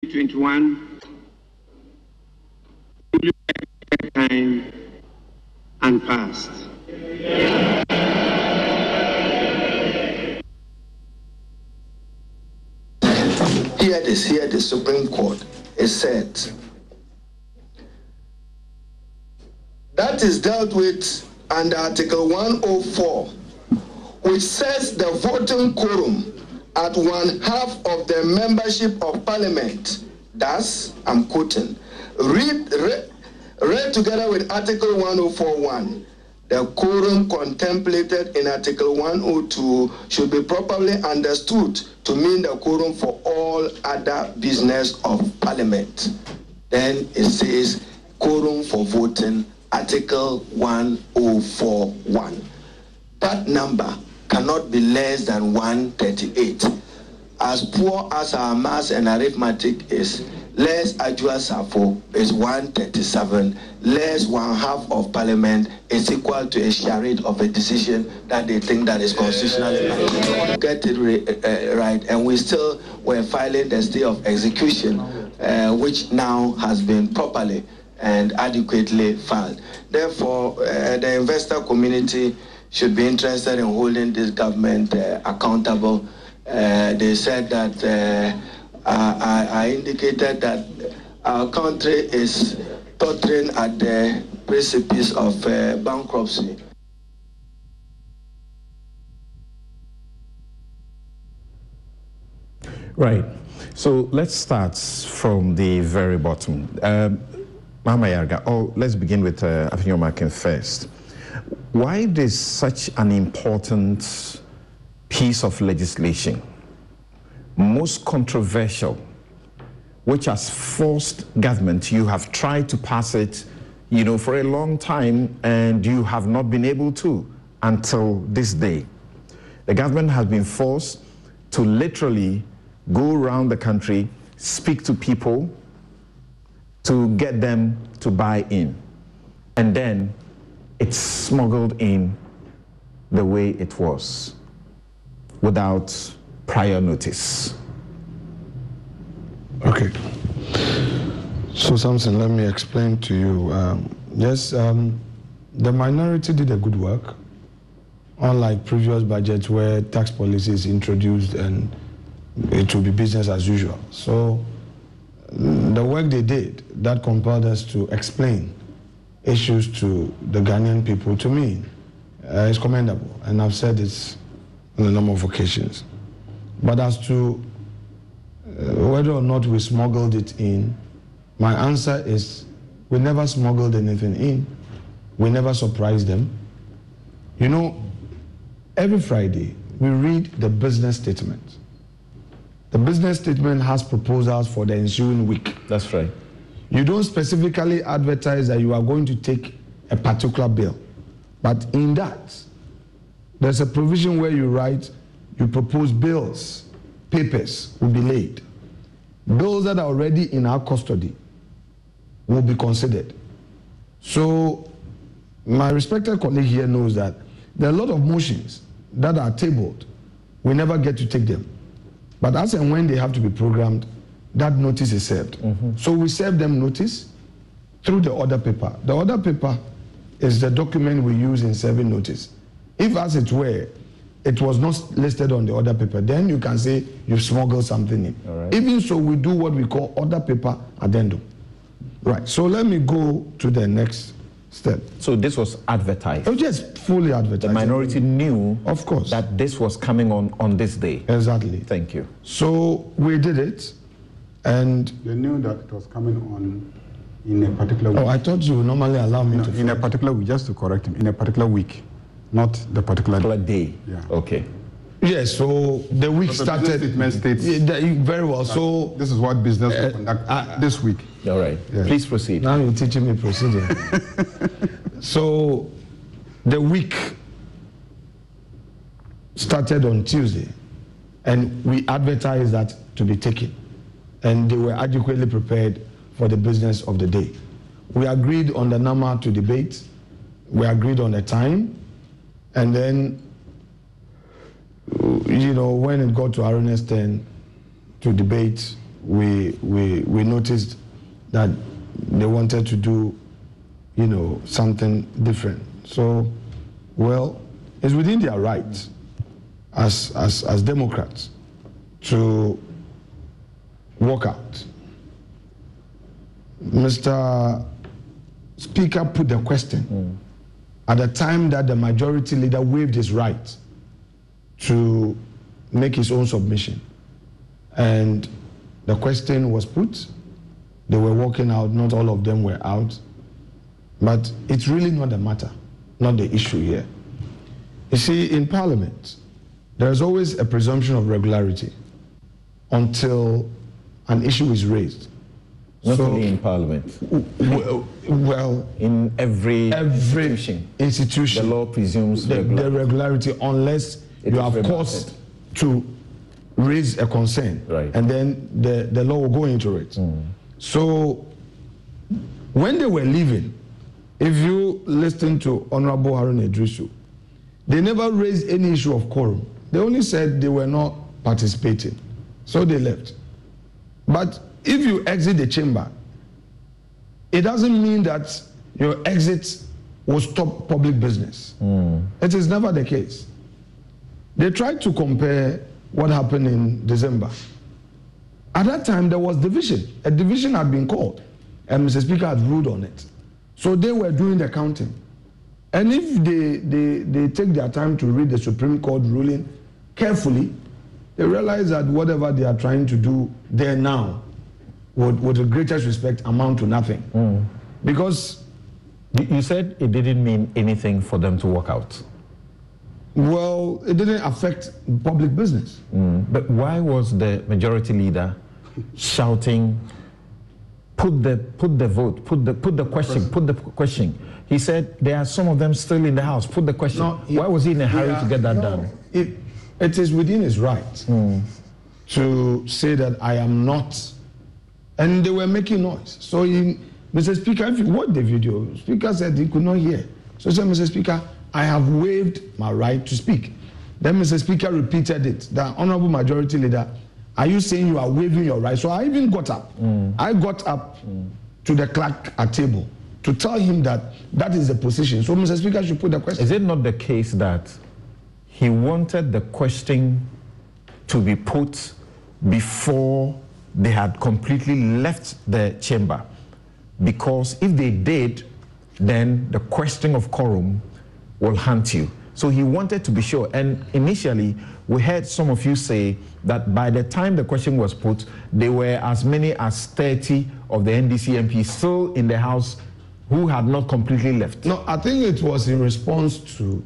2021 time and past. Here the Supreme Court is said that is dealt with under Article 104, which says the voting quorum at 1/2 of the membership of Parliament. Thus, I'm quoting, read together with Article 104.1. The quorum contemplated in Article 102 should be properly understood to mean the quorum for all other business of Parliament. Then it says quorum for voting, Article 104.1. That number cannot be less than 138. As poor as our maths and arithmetic is, less Ajua Safo is 137, less 1/2 of Parliament is equal to a charade of a decision that they think that is constitutionally right. Get it right, and we still were filing the stay of execution, which now has been properly and adequately filed. Therefore, the investor community should be interested in holding this government accountable. They said that I indicated that our country is tottering at the precipice of bankruptcy. Right. So let's start from the very bottom. Mama Yarga, let's begin with Afinomakin first. Why does such an important piece of legislation, most controversial, which has forced government, you have tried to pass it, for a long time, and you have not been able to until this day. The government has been forced to literally go around the country, speak to people, to get them to buy in. And then it's smuggled in the way it was, without prior notice. Okay. So Samson, let me explain to you. Yes, the minority did a good work, unlike previous budgets where tax policy is introduced and it will be business as usual. So the work they did, that compelled us to explain issues to the Ghanaian people, to me, is commendable. And I've said this on a number of occasions. But as to whether or not we smuggled it in, my answer is we never smuggled anything in. We never surprised them. Every Friday, we read the business statement. The business statement has proposals for the ensuing week. That's right. You don't specifically advertise that you are going to take a particular bill. But in that, there's a provision where you write, you propose bills, papers will be laid. Bills that are already in our custody will be considered. So my respected colleague here knows that there are a lot of motions that are tabled. We never get to take them. But as and when they have to be programmed, that notice is served. So we serve them notice through the order paper. The order paper is the document we use in serving notice. If, as it were, it was not listed on the order paper, then you can say you've smuggled something in. Right. Even so, we do what we call order paper addendum. Right, so let me go to the next step. So this was advertised? It was just fully advertised. The minority knew, of course, that this was coming on this day. Exactly. Thank you. So we did it, and they knew that it was coming on in a particular week. Oh, I thought you would normally allow me to. In a particular week, just to correct him, in a particular week, not the particular day. Yeah. Okay. Yes, so the week started. Statement states, very well. So this is what business will conduct this week. All right. Yes. Please proceed. Now you're teaching me procedure. So the week started on Tuesday, and we advertised that to be taken, and they were adequately prepared for the business of the day. We agreed on the number to debate. We agreed on the time, and then, when it got to Arena's turn to debate, we we noticed that they wanted to do, something different. So, well, it's within their rights as Democrats to walk out. Mr. Speaker put the question at the time that the majority leader waived his right to make his own submission. And the question was put. They were walking out. Not all of them were out. But it's really not the matter, not the issue here. You see, in Parliament, there's always a presumption of regularity until an issue is raised. Not only in Parliament. Well, in every institution, the law presumes the regularity, unless you have cause to raise a concern, right, and then the law will go into it. So when they were leaving, if you listen to Honorable Harun Idrisu, they never raised any issue of quorum. They only said they were not participating, so they left. But if you exit the chamber, it doesn't mean that your exit will stop public business. It is never the case. They tried to compare what happened in December. At that time, there was division. A division had been called, and Mr. Speaker had ruled on it. So they were doing the counting. And if they take their time to read the Supreme Court ruling carefully, they realize that whatever they are trying to do there now would, with the greatest respect, amount to nothing. Because you said it didn't mean anything for them to walk out. Well, it didn't affect public business. But why was the majority leader shouting, put the question? He said there are some of them still in the house. Put the question. No, why was he in a hurry to get that done? It is within his right to say that I am not. And they were making noise. So Mr. Speaker, if you watch the video, Speaker said he could not hear. So he said, Mr. Speaker, I have waived my right to speak. Then Mr. Speaker repeated it. The Honorable Majority Leader, are you saying you are waiving your right? So I even got up. I got up to the clerk at table to tell him that that is the position. So Mr. Speaker should put the question. Is it not the case that he wanted the question to be put before they had completely left the chamber? Because if they did, then the question of quorum will haunt you. So he wanted to be sure. And initially, we heard some of you say that by the time the question was put, there were as many as 30 of the NDC MPs still in the House who had not completely left. No, I think it was in response to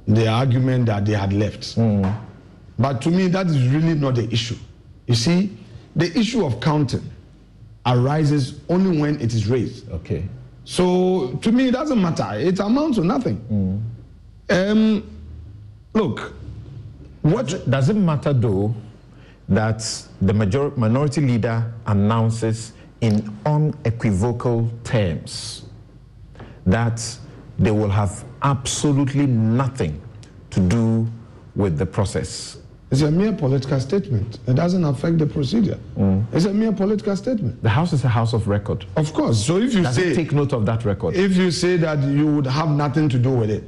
the argument that they had left. But to me, that is really not the issue. You see, the issue of counting arises only when it is raised. Okay. So to me, it doesn't matter. It amounts to nothing. Look, what does it matter though that the minority leader announces in unequivocal terms that they will have absolutely nothing to do with the process? It's a mere political statement. It doesn't affect the procedure. It's a mere political statement. The House is a house of record. Of course. So if you say, take note of that record. If you say that you would have nothing to do with it,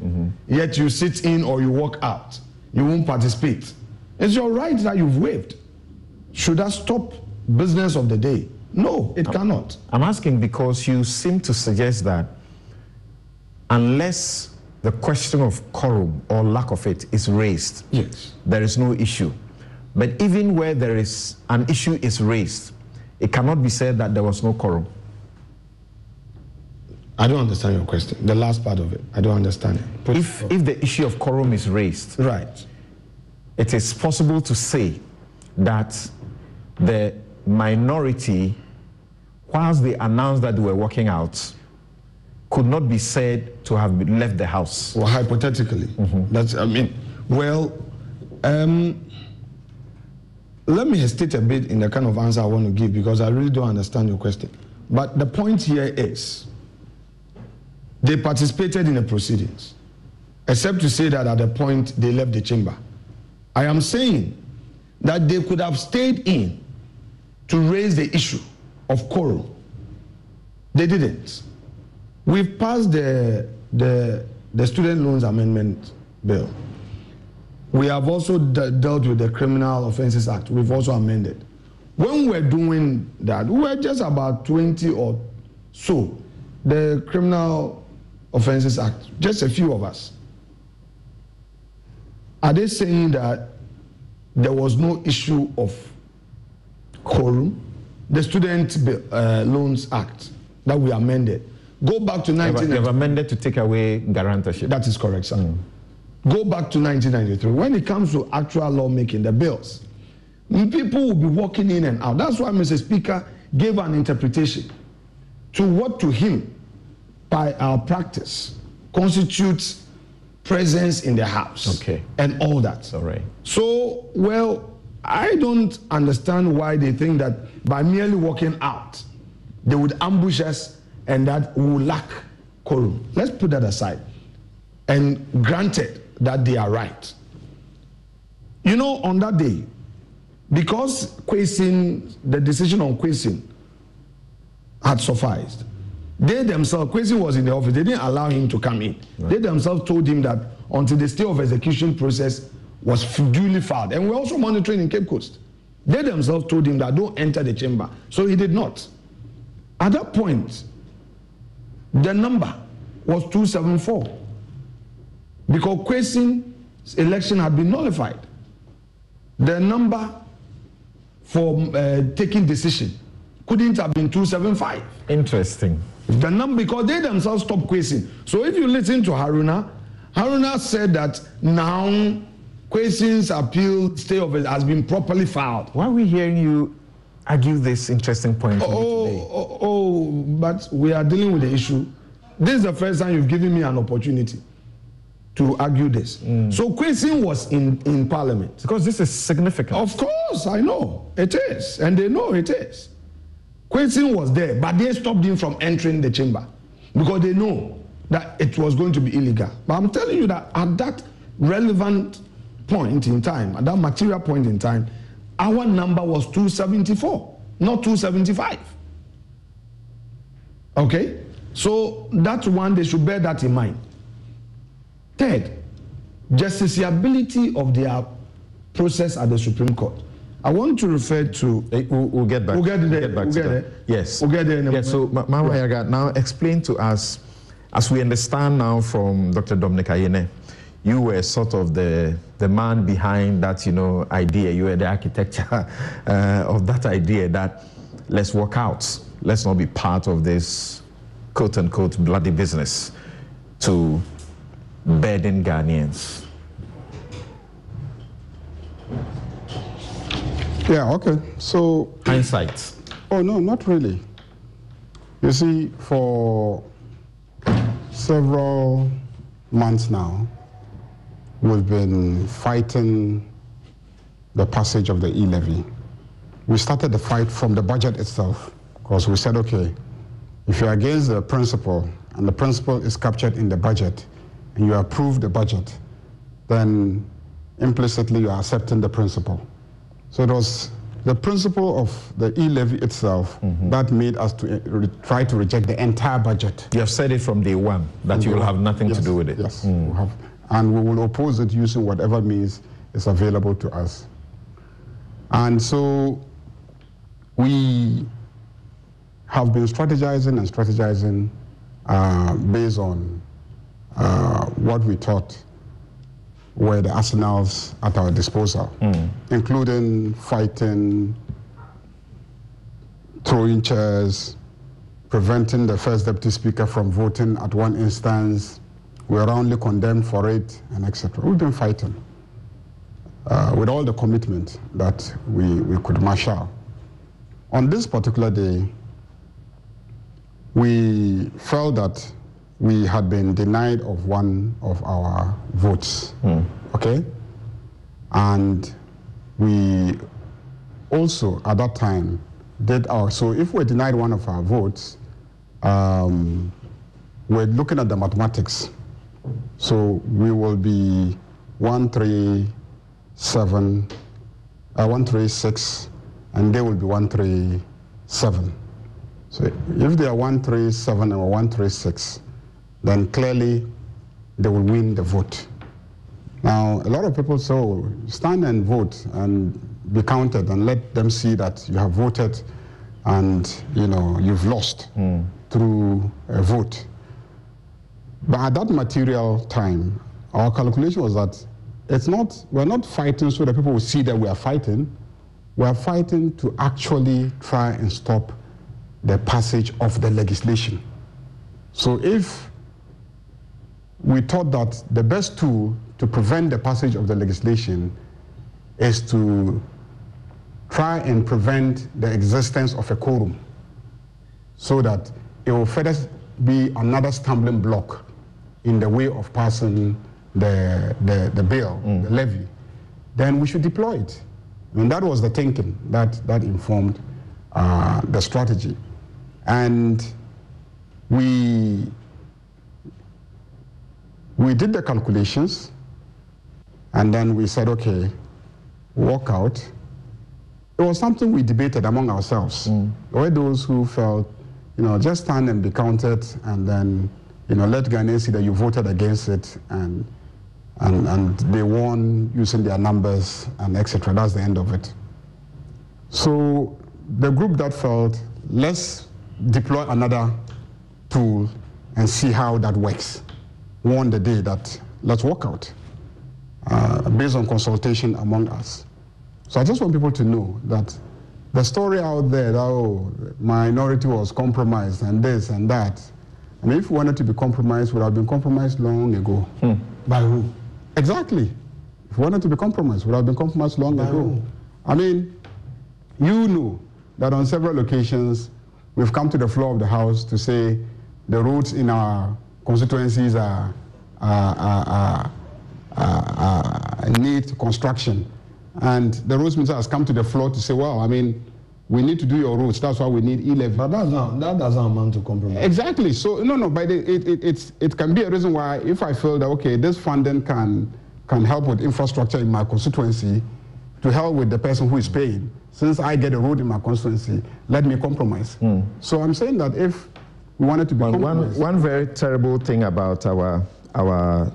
yet you sit in or you walk out, you won't participate. It's your right that you've waived. Should that stop business of the day? No, it cannot. I'm asking because you seem to suggest that unless the question of quorum or lack of it is raised, yes, there is no issue. But even where there is an issue is raised, it cannot be said that there was no quorum. I don't understand your question. The last part of it, I don't understand it. If the issue of quorum is raised, right, it is possible to say that the minority, whilst they announced that they were walking out, could not be said to have left the House. Well, hypothetically. That's, I mean, well, let me hesitate a bit in the kind of answer I want to give because I really don't understand your question. But the point here is, they participated in the proceedings, except to say that at the point they left the chamber. I am saying that they could have stayed in to raise the issue of quorum. They didn't. We've passed the Student Loans Amendment Bill. We have also dealt with the Criminal Offences Act. We've also amended. When we're doing that, we were just about 20 or so. The Criminal Offences Act, just a few of us. Are they saying that there was no issue of quorum? The Student Loans Act that we amended. Go back to 1993. You have amended to take away guarantorship. That is correct, sir. Go back to 1993. When it comes to actual lawmaking, the bills, people will be walking in and out. That's why Mr. Speaker gave an interpretation to what to him, by our practice, constitutes presence in the House. Okay. And all that. All right. So, well, I don't understand why they think that by merely walking out, they would ambush us and that we will lack quorum. Let's put that aside. And granted that they are right. You know, on that day, because the decision on Kwesi had sufficed, they themselves, Kwesi was in the office, they didn't allow him to come in. Right. They themselves told him that until the stay of execution process was duly filed, and we're also monitoring in Cape Coast, they themselves told him that don't enter the chamber. So he did not. At that point, the number was 274 because Kwesi's election had been nullified. The number for taking decision couldn't have been 275. Interesting. The number, because they themselves stopped Kwesi. So if you listen to Haruna said that now Kwesi's appeal stay of it has been properly filed. Why are we hearing you argue this interesting point today? But we are dealing with the issue. This is the first time you've given me an opportunity to argue this. So Kwesi was in Parliament. Because this is significant. Of course, I know. It is. And they know it is. Kwesi was there, but they stopped him from entering the chamber because they know that it was going to be illegal. But I'm telling you that at that relevant point in time, at that material point in time, our number was 274, not 275. Okay? So that's one, they should bear that in mind. Third, justiciability of their process at the Supreme Court. I want to refer to... We'll get back. We'll get there. Yes. We'll get there in a moment. So, Mama Yaga, now explain to us, as we understand now from Dr. Dominic Ayene, you were sort of the man behind that, idea. You were the architecture of that idea that let's work out. Let's not be part of this quote-unquote bloody business to burden Ghanaians. Yeah, okay. So... Hindsight. Oh, no, not really. You see, for several months now, we've been fighting the passage of the E-Levy. We started the fight from the budget itself, because we said, okay, if you're against the principle, and the principle is captured in the budget, and you approve the budget, then implicitly you are accepting the principle. So it was the principle of the E-Levy itself that made us to try to reject the entire budget. You have said it from day one, that you will have nothing to do with it. Yes, we have. And we will oppose it using whatever means is available to us. And so we have been strategizing based on what we thought were the arsenals at our disposal, including fighting, throwing chairs, preventing the first deputy speaker from voting at one instance. We were only condemned for it, and etc. We've been fighting with all the commitment that we could marshal. On this particular day, we felt that we had been denied of one of our votes, okay? And we also, at that time, so if we're denied one of our votes, we're looking at the mathematics. So we will be 136, and they will be 137. So if they are 137 or 136, then clearly they will win the vote. Now, a lot of people say, oh, stand and vote and be counted and let them see that you have voted and, you know, you've lost through a vote. But at that material time, our calculation was that we're not fighting so that people will see that we are fighting. We are fighting to actually try and stop the passage of the legislation. So if we thought that the best tool to prevent the passage of the legislation is to try and prevent the existence of a quorum, so that it will further be another stumbling block in the way of passing the bill, the levy, then we should deploy it. And that was the thinking that informed the strategy. And we did the calculations, and then we said, okay, walk out. It was something we debated among ourselves. There were those who felt, you know, just stand and be counted, and then, you know, let Ghanaians see that you voted against it, and they won using their numbers and etc. That's the end of it. So the group that felt, let's deploy another tool and see how that works, won the day that let's walk out, based on consultation among us. So I just want people to know that the story out there that, oh, minority was compromised and this and that, I mean, if we wanted to be compromised, we would have been compromised long ago. By who? Exactly. If we wanted to be compromised, we would have been compromised long ago. Who? I mean, you know that on several occasions, we've come to the floor of the House to say the roads in our constituencies need construction. And the roads minister has come to the floor to say, well, I mean, we need to do your roads. That's why we need E-Levy. But that doesn't amount to compromise. Exactly. So no, but it can be a reason why, if I feel that, okay, this funding can help with infrastructure in my constituency, to help with the person who is paying. Since I get a road in my constituency, let me compromise. So I'm saying that if we wanted to be compromised. One very terrible thing about our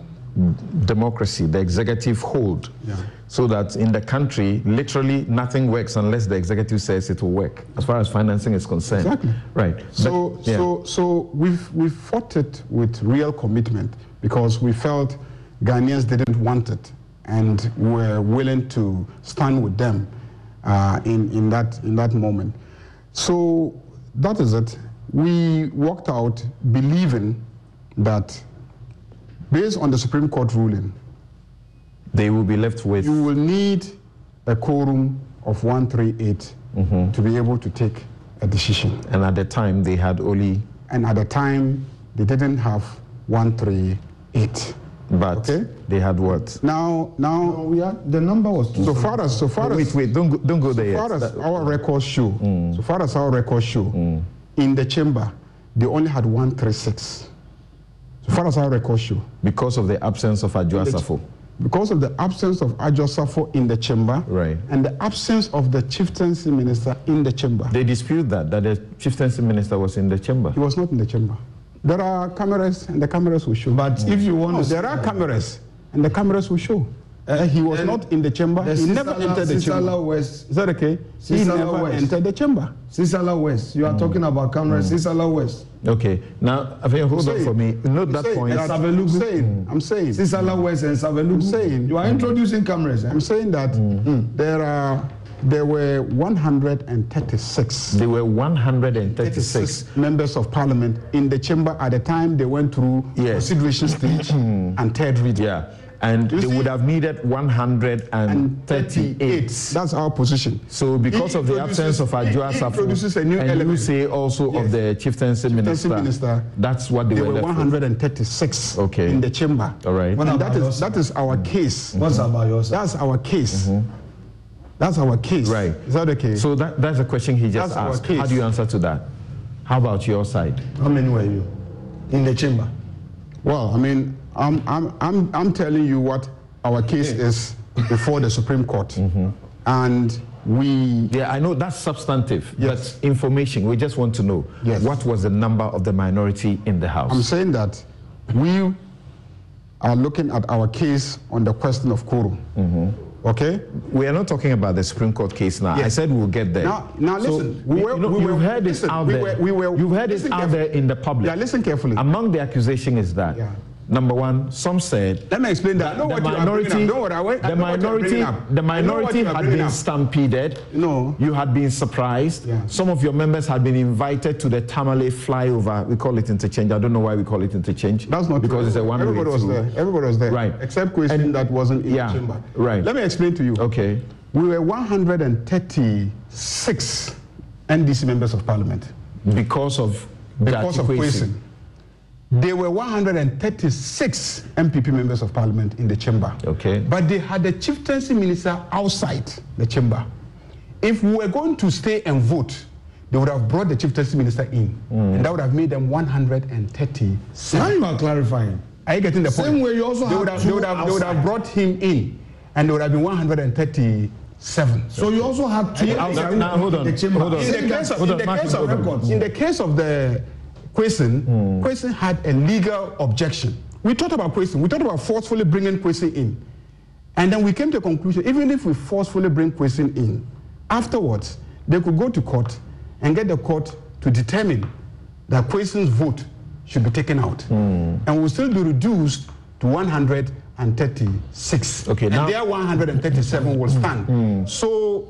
democracy, the executive hold, so that in the country, literally nothing works unless the executive says it will work, as far as financing is concerned. Exactly. Right. So we've fought it with real commitment, because we felt Ghanaians didn't want it, and were willing to stand with them in that moment. So that is it. We walked out believing that, based on the Supreme Court ruling, they will be left with... You will need a quorum of 138 to be able to take a decision. And at the time, they had only... And at the time, they didn't have 138. But they had what? Now we had, the number was... So far as wait, don't go there yet. So far as our records show, in the chamber, they only had 136. So far as our records show. Because of the absence of Adwoa Safo. Because of the absence of Adwoa Safo in the chamber, right, and the absence of the chieftaincy minister in the chamber. They dispute that the chieftaincy minister was in the chamber. He was not in the chamber. There are cameras, and the cameras will show. But if you want to... There are cameras, and the cameras will show. He was not in the chamber. He never entered the chamber. West. Is that okay? He never entered the chamber. Sisala West. You are talking about cameras. Sisala West. Okay. Now, I think, hold on for me. Note that point. I'm saying. Sisala West and Savelugu. I'm saying. You are introducing cameras. I'm saying that there were 136. There were 136 members of parliament in the chamber at the time they went through consideration stage and third reading. Yeah. And they would have needed 138. That's our position. So because of the absence of Adwoa Safo, and you say also of the chieftaincy minister, that's what they were left 136 in the chamber. All right. And that is our case. What's about yours? That's our case. That's our case. Right. Is that okay? So that's a question he just asked. How do you answer to that? How about your side? How many were you in the chamber? Well, I mean, I'm telling you what our case is before the Supreme Court. And Yeah, I know that's substantive, Yes. but information, we just want to know what was the number of the minority in the House. I'm saying that we are looking at our case on the question of quorum. Okay? We are not talking about the Supreme Court case now. Yes. I said we'll get there. Now listen. You've heard it out there. You've heard it out there in the public. Yeah, listen carefully. Among the accusation is that, number one, some said... Let me explain that. The minority had been stampeded. No. You had been surprised. Yeah. Some of your members had been invited to the Tamale flyover. We call it interchange. I don't know why we call it interchange. That's not because true. it's a one-way. Everybody was there. Right. Except question that wasn't in the chamber. Right. Let me explain to you. Okay. We were 136 NDC members of parliament. Because of Kwesi. There were 136 MPP members of parliament in the chamber. Okay. But they had the chieftaincy minister outside the chamber. If we were going to stay and vote, they would have brought the chieftaincy minister in. And that would have made them 137. Now you are clarifying. Are you getting the point? Same way you also they would have brought him in, and there would have been 137. So you also had two outside. Now hold on. In the case of the Kwesi had a legal objection. We talked about Kwesi. We talked about forcefully bringing Kwesi in. And then we came to a conclusion, even if we forcefully bring Kwesi in, afterwards, they could go to court and get the court to determine that Kwesi's vote should be taken out. And will still be reduced to 136. Okay, and now, their 137 will stand. So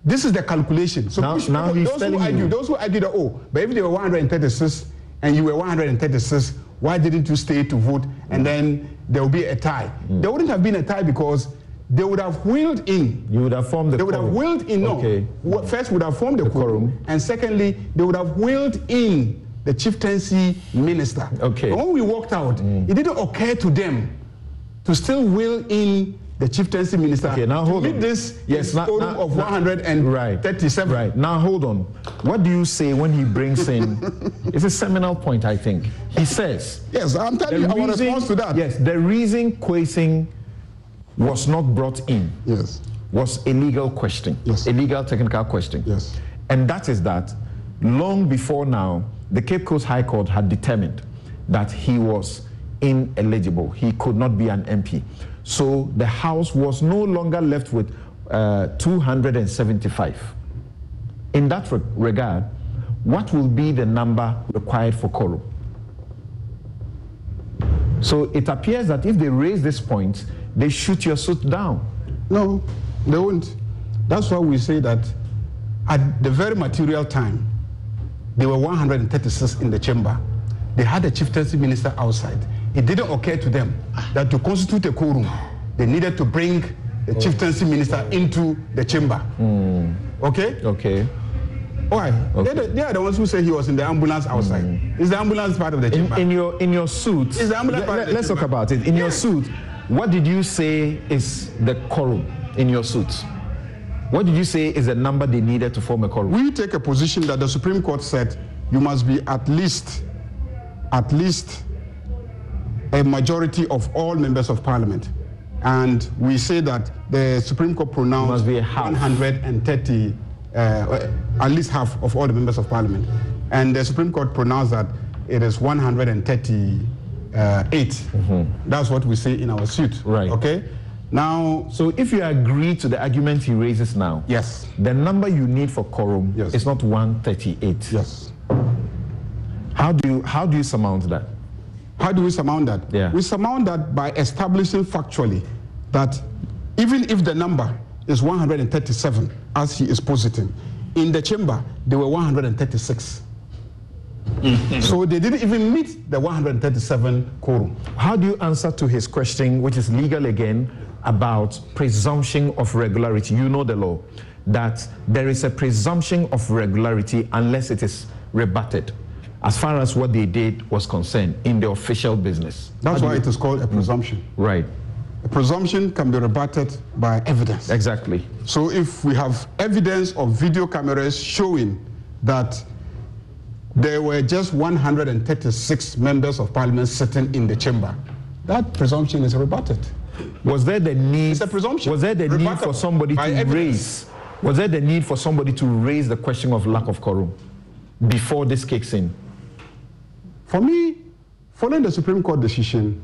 this is the calculation. So now those who argue that, but if they were 136 and you were 136, why didn't you stay to vote? And then there will be a tie. There wouldn't have been a tie because they would have wheeled in. You would have formed the quorum. They would have wheeled in. Okay. No. First would have formed the quorum. And secondly, they would have wheeled in the chieftaincy minister. Okay. But when we walked out, it didn't occur to them to still wheel in the chieftaincy minister. Okay, now hold on. This quorum of 137. Right. Now hold on. What do you say when he brings in? It's a seminal point, I think. He says. Yes, I'm telling you our response to that. Yes, the reason Kwesi was not brought in. Yes. Was a legal question. Yes. A legal technical question. Yes. And that is that long before now, the Cape Coast High Court had determined that he was ineligible. He could not be an MP. So the House was no longer left with 275. In that regard, what will be the number required for quorum? So it appears that if they raise this point, they shoot your suit down. No, they won't. That's why we say that at the very material time, there were 136 in the chamber. They had a chieftaincy minister outside. It didn't occur to them that to constitute a quorum, they needed to bring the chieftaincy minister into the chamber. Okay? Okay. Why? Okay. They are the ones who say he was in the ambulance outside. Is the ambulance part of the chamber? In your suit, is the ambulance part of the let's chamber? talk about it. In your suit, what did you say is the quorum in your suit? What did you say is the number they needed to form a quorum? We take a position that the Supreme Court said you must be at least a majority of all members of parliament. And we say that the Supreme Court pronounced must be 130, at least half of all the members of parliament. And the Supreme Court pronounced that it is 138. That's what we say in our suit. Right. Okay? Now, so if you agree to the argument he raises now, yes, the number you need for quorum is not 138. Yes. How do you surmount that? How do we surmount that? Yeah. We surmount that by establishing factually that even if the number is 137, as he is positing, in the chamber there were 136. So they didn't even meet the 137 quorum. How do you answer to his question, which is legal again, about presumption of regularity? You know the law, that there is a presumption of regularity unless it is rebutted, as far as what they did was concerned in the official business. That's why it is called a presumption. Right. A presumption can be rebutted by evidence. Exactly. So if we have evidence of video cameras showing that there were just 136 members of parliament sitting in the chamber, that presumption is rebutted. Was there the need? It's a presumption. Was there the need for somebody to evidence. raise? Was there the need for somebody to raise the question of lack of quorum before this kicks in? For me, following the Supreme Court decision,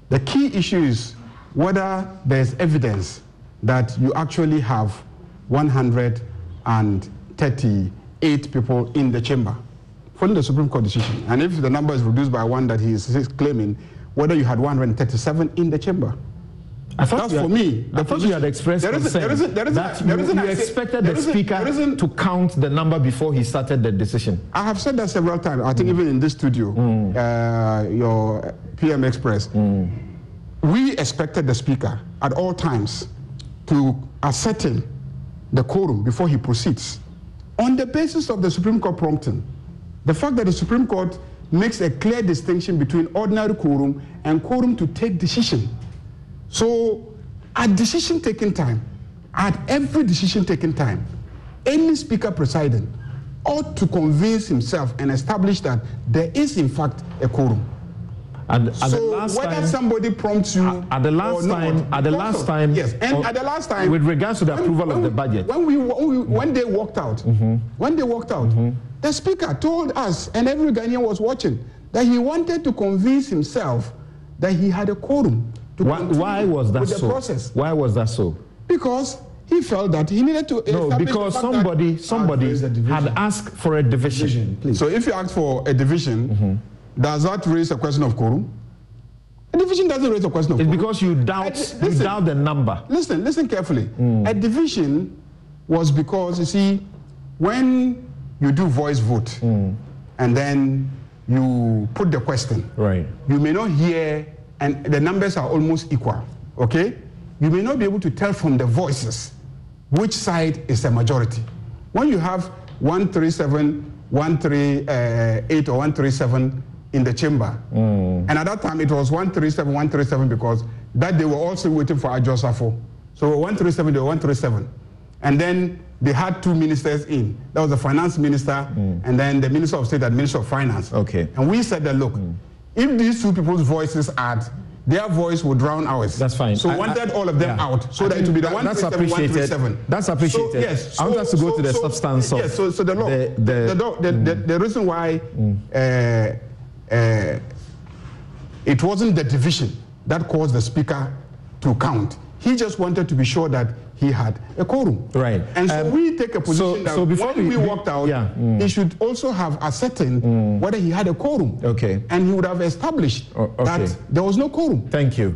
the key issue is whether there's evidence that you actually have 138 people in the chamber, following the Supreme Court decision. And if the number is reduced by one that he is claiming, whether you had 137 in the chamber. I thought That's for me. I thought you had expressed concern that you expected the Speaker to count the number before he started the decision. I have said that several times. I think even in this studio, your PM Express, we expected the Speaker at all times to ascertain the quorum before he proceeds. On the basis of the Supreme Court prompting, the fact that the Supreme Court makes a clear distinction between ordinary quorum and quorum to take decision. So at decision taking time, at every decision taking time, any Speaker presiding ought to convince himself and establish that there is in fact a quorum. And so whether somebody prompts you at the last time, yes, and at the last time, with regards to the approval of the budget, when they walked out, the Speaker told us, and every Ghanaian was watching, that he wanted to convince himself that he had a quorum. Why was that so? Process. Why was that so? Because he felt that he needed to. No, because somebody had asked for a division. Please. So if you ask for a division, does that raise a question of quorum? A division doesn't raise a question of quorum. It's because you doubt the number. Listen carefully. A division was because, you see, when you do voice vote and then you put the question, right? You may not hear, and the numbers are almost equal, okay? You may not be able to tell from the voices which side is the majority. When you have 137, 138 or 137 in the chamber, and at that time it was 137, 137 because that they were also waiting for Ajosafo. So 137, they were 137. And then they had two ministers in. That was the finance minister and then the minister of state and minister of finance. Okay. And we said that, look, if these two people's voices add, their voice would drown ours. That's fine. So wanted all of them out so that it would be the 137, 137. That's appreciated. So, yes. I want us to go to the substance of yes, so the law. The reason why it wasn't the division that caused the Speaker to count. He just wanted to be sure that he had a quorum. Right. And so we take a position that before when we walked out, he should also have ascertained whether he had a quorum. Okay. And he would have established that there was no quorum. Thank you.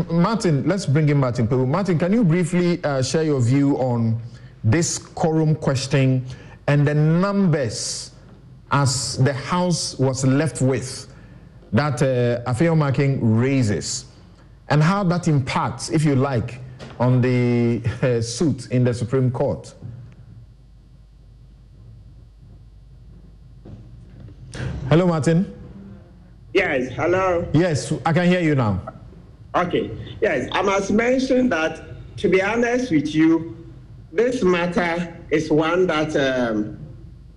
Martin, let's bring in Martin. Martin, can you briefly share your view on this quorum question and the numbers as the House was left with that Afeoma raises, and how that impacts, if you like, on the suit in the Supreme Court? Hello, Martin. Yes, hello. Yes, I can hear you now. Okay, yes, I must mention that, to be honest with you, this matter is one that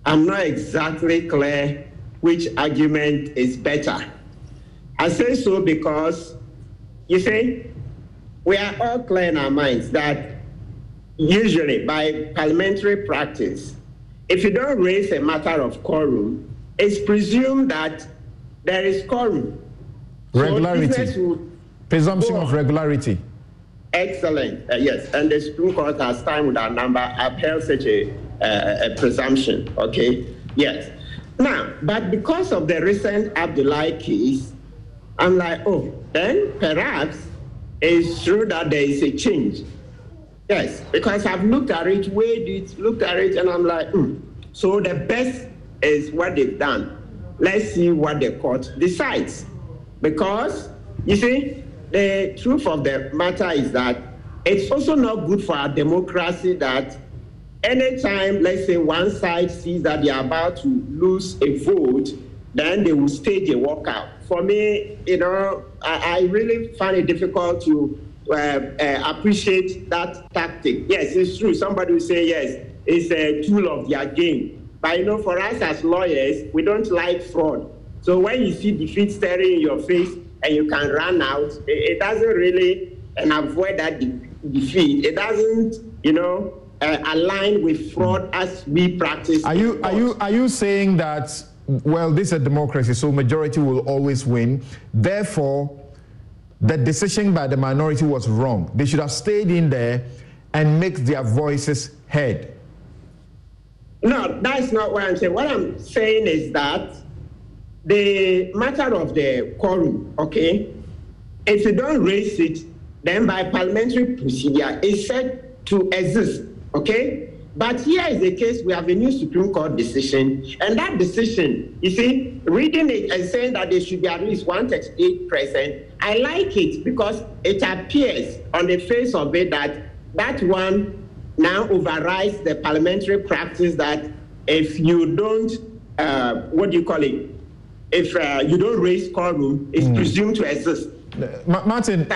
I'm not exactly clear which argument is better. I say so because, you see, we are all clear in our minds that usually by parliamentary practice, if you don't raise a matter of quorum, it's presumed that there is quorum. Regularity. So presumption of regularity. Excellent. Yes, and the Supreme Court has time with our number upheld such a presumption. Okay. Yes. Now, but because of the recent Abdullahi case, I'm like, oh, then perhaps it's true that there is a change. Yes, because I've looked at it, weighed it, looked at it, and I'm like, So the best is what they've done. Let's see what the court decides. Because, you see, the truth of the matter is that it's also not good for our democracy that anytime, let's say, one side sees that they are about to lose a vote, then they will stage a walkout. For me, you know, I really find it difficult to appreciate that tactic. Yes, it's true. Somebody will say, yes, it's a tool of their game. But, you know, for us as lawyers, we don't like fraud. So when you see defeat staring in your face and you can run out, it doesn't really, and avoid that defeat, it doesn't, you know, aligned with fraud as we practice. Are you saying that, well, this is a democracy, so majority will always win, therefore the decision by the minority was wrong? They should have stayed in there and make their voices heard. No, that's not what I'm saying. What I'm saying is that the matter of the quorum, okay, if you don't raise it, then by parliamentary procedure, it's said to exist, okay? But here is the case, we have a new Supreme Court decision, and that decision, you see, reading it and saying that there should be at least 138 present, I like it because it appears on the face of it that that one now overrides the parliamentary practice that if you don't, if you don't raise quorum, it's presumed to exist. Martin,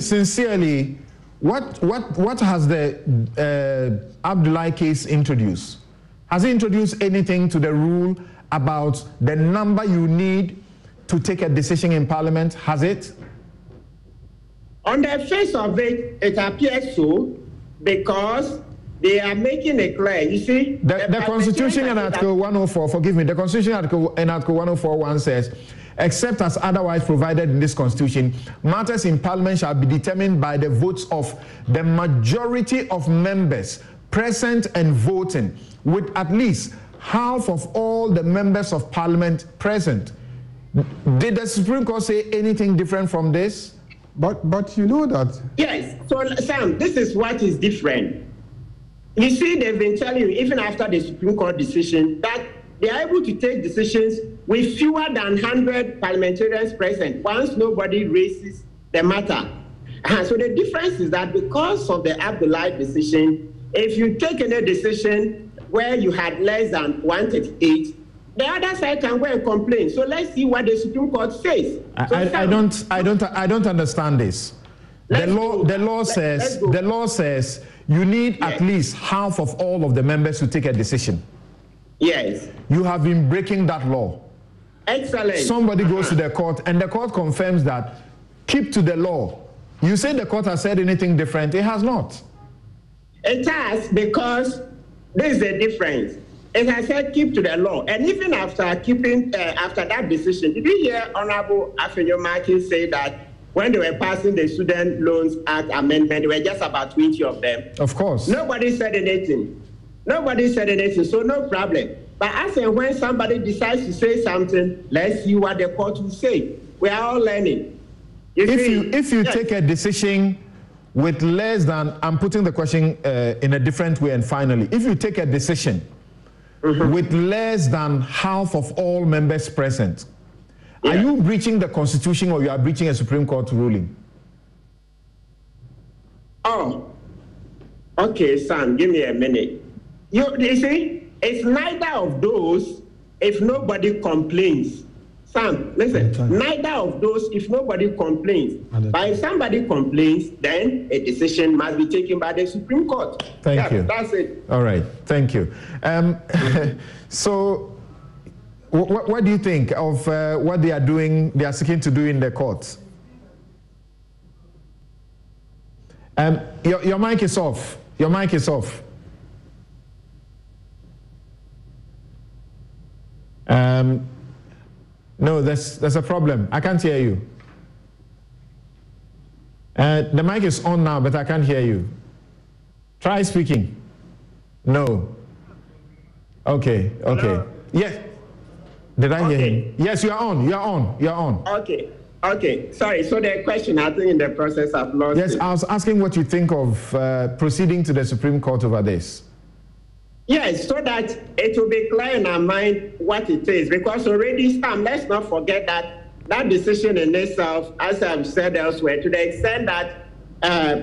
sincerely, what has the Abdullahi case introduced? Has it introduced anything to the rule about the number you need to take a decision in Parliament? Has it? On the face of it, it appears so, because they are making it clear. You see, the Constitution in Article 104, forgive me, the Constitution in Article 104.1 says, except as otherwise provided in this Constitution, matters in Parliament shall be determined by the votes of the majority of members present and voting, with at least half of all the members of Parliament present. Did the Supreme Court say anything different from this? But you know that... Yes, so Sam, this is what is different. You see, they've been telling you, even after the Supreme Court decision, that they are able to take decisions with fewer than 100 parliamentarians present once nobody raises the matter. So the difference is that because of the Abdullahi decision, if you take any decision where you had less than 138, the other side can go and complain. So let's see what the Supreme Court says. I don't understand this. The law says you need at least half of all of the members to take a decision. Yes. You have been breaking that law. Excellent. Somebody goes to the court and the court confirms that, keep to the law. You say the court has said anything different. It has not. It has, because there is a difference. As I said, keep to the law. And even after keeping, after that decision, did you hear Honorable Afenyo-Markin say that when they were passing the Student Loans Act amendment, there were just about 20 of them? Of course. Nobody said anything. Nobody said anything, so no problem. But as and when somebody decides to say something, let's see what the court will say. We are all learning. If you take a decision with less than, I'm putting the question in a different way, and finally, if you take a decision with less than half of all members present, are you breaching the Constitution or you are breaching a Supreme Court ruling? Oh, okay, Sam, give me a minute. You see, it's neither of those if nobody complains. Sam, listen, neither of those if nobody complains. But if somebody complains, then a decision must be taken by the Supreme Court. Thank you. That's it. All right, thank you. So, what do you think of what they are doing, they are seeking to do in the courts? Your mic is off. Your mic is off. No, there's a problem. I can't hear you. The mic is on now, but I can't hear you. Try speaking. No. Okay. Yes. Did I hear him? Yes, you are on. Okay. Sorry. So the question, I think in the process I've lost. Yes, I was asking what you think of proceeding to the Supreme Court over this. Yes, so that it will be clear in our mind what it is. Because already, Sam, let's not forget that that decision in itself, as I've said elsewhere, to the extent that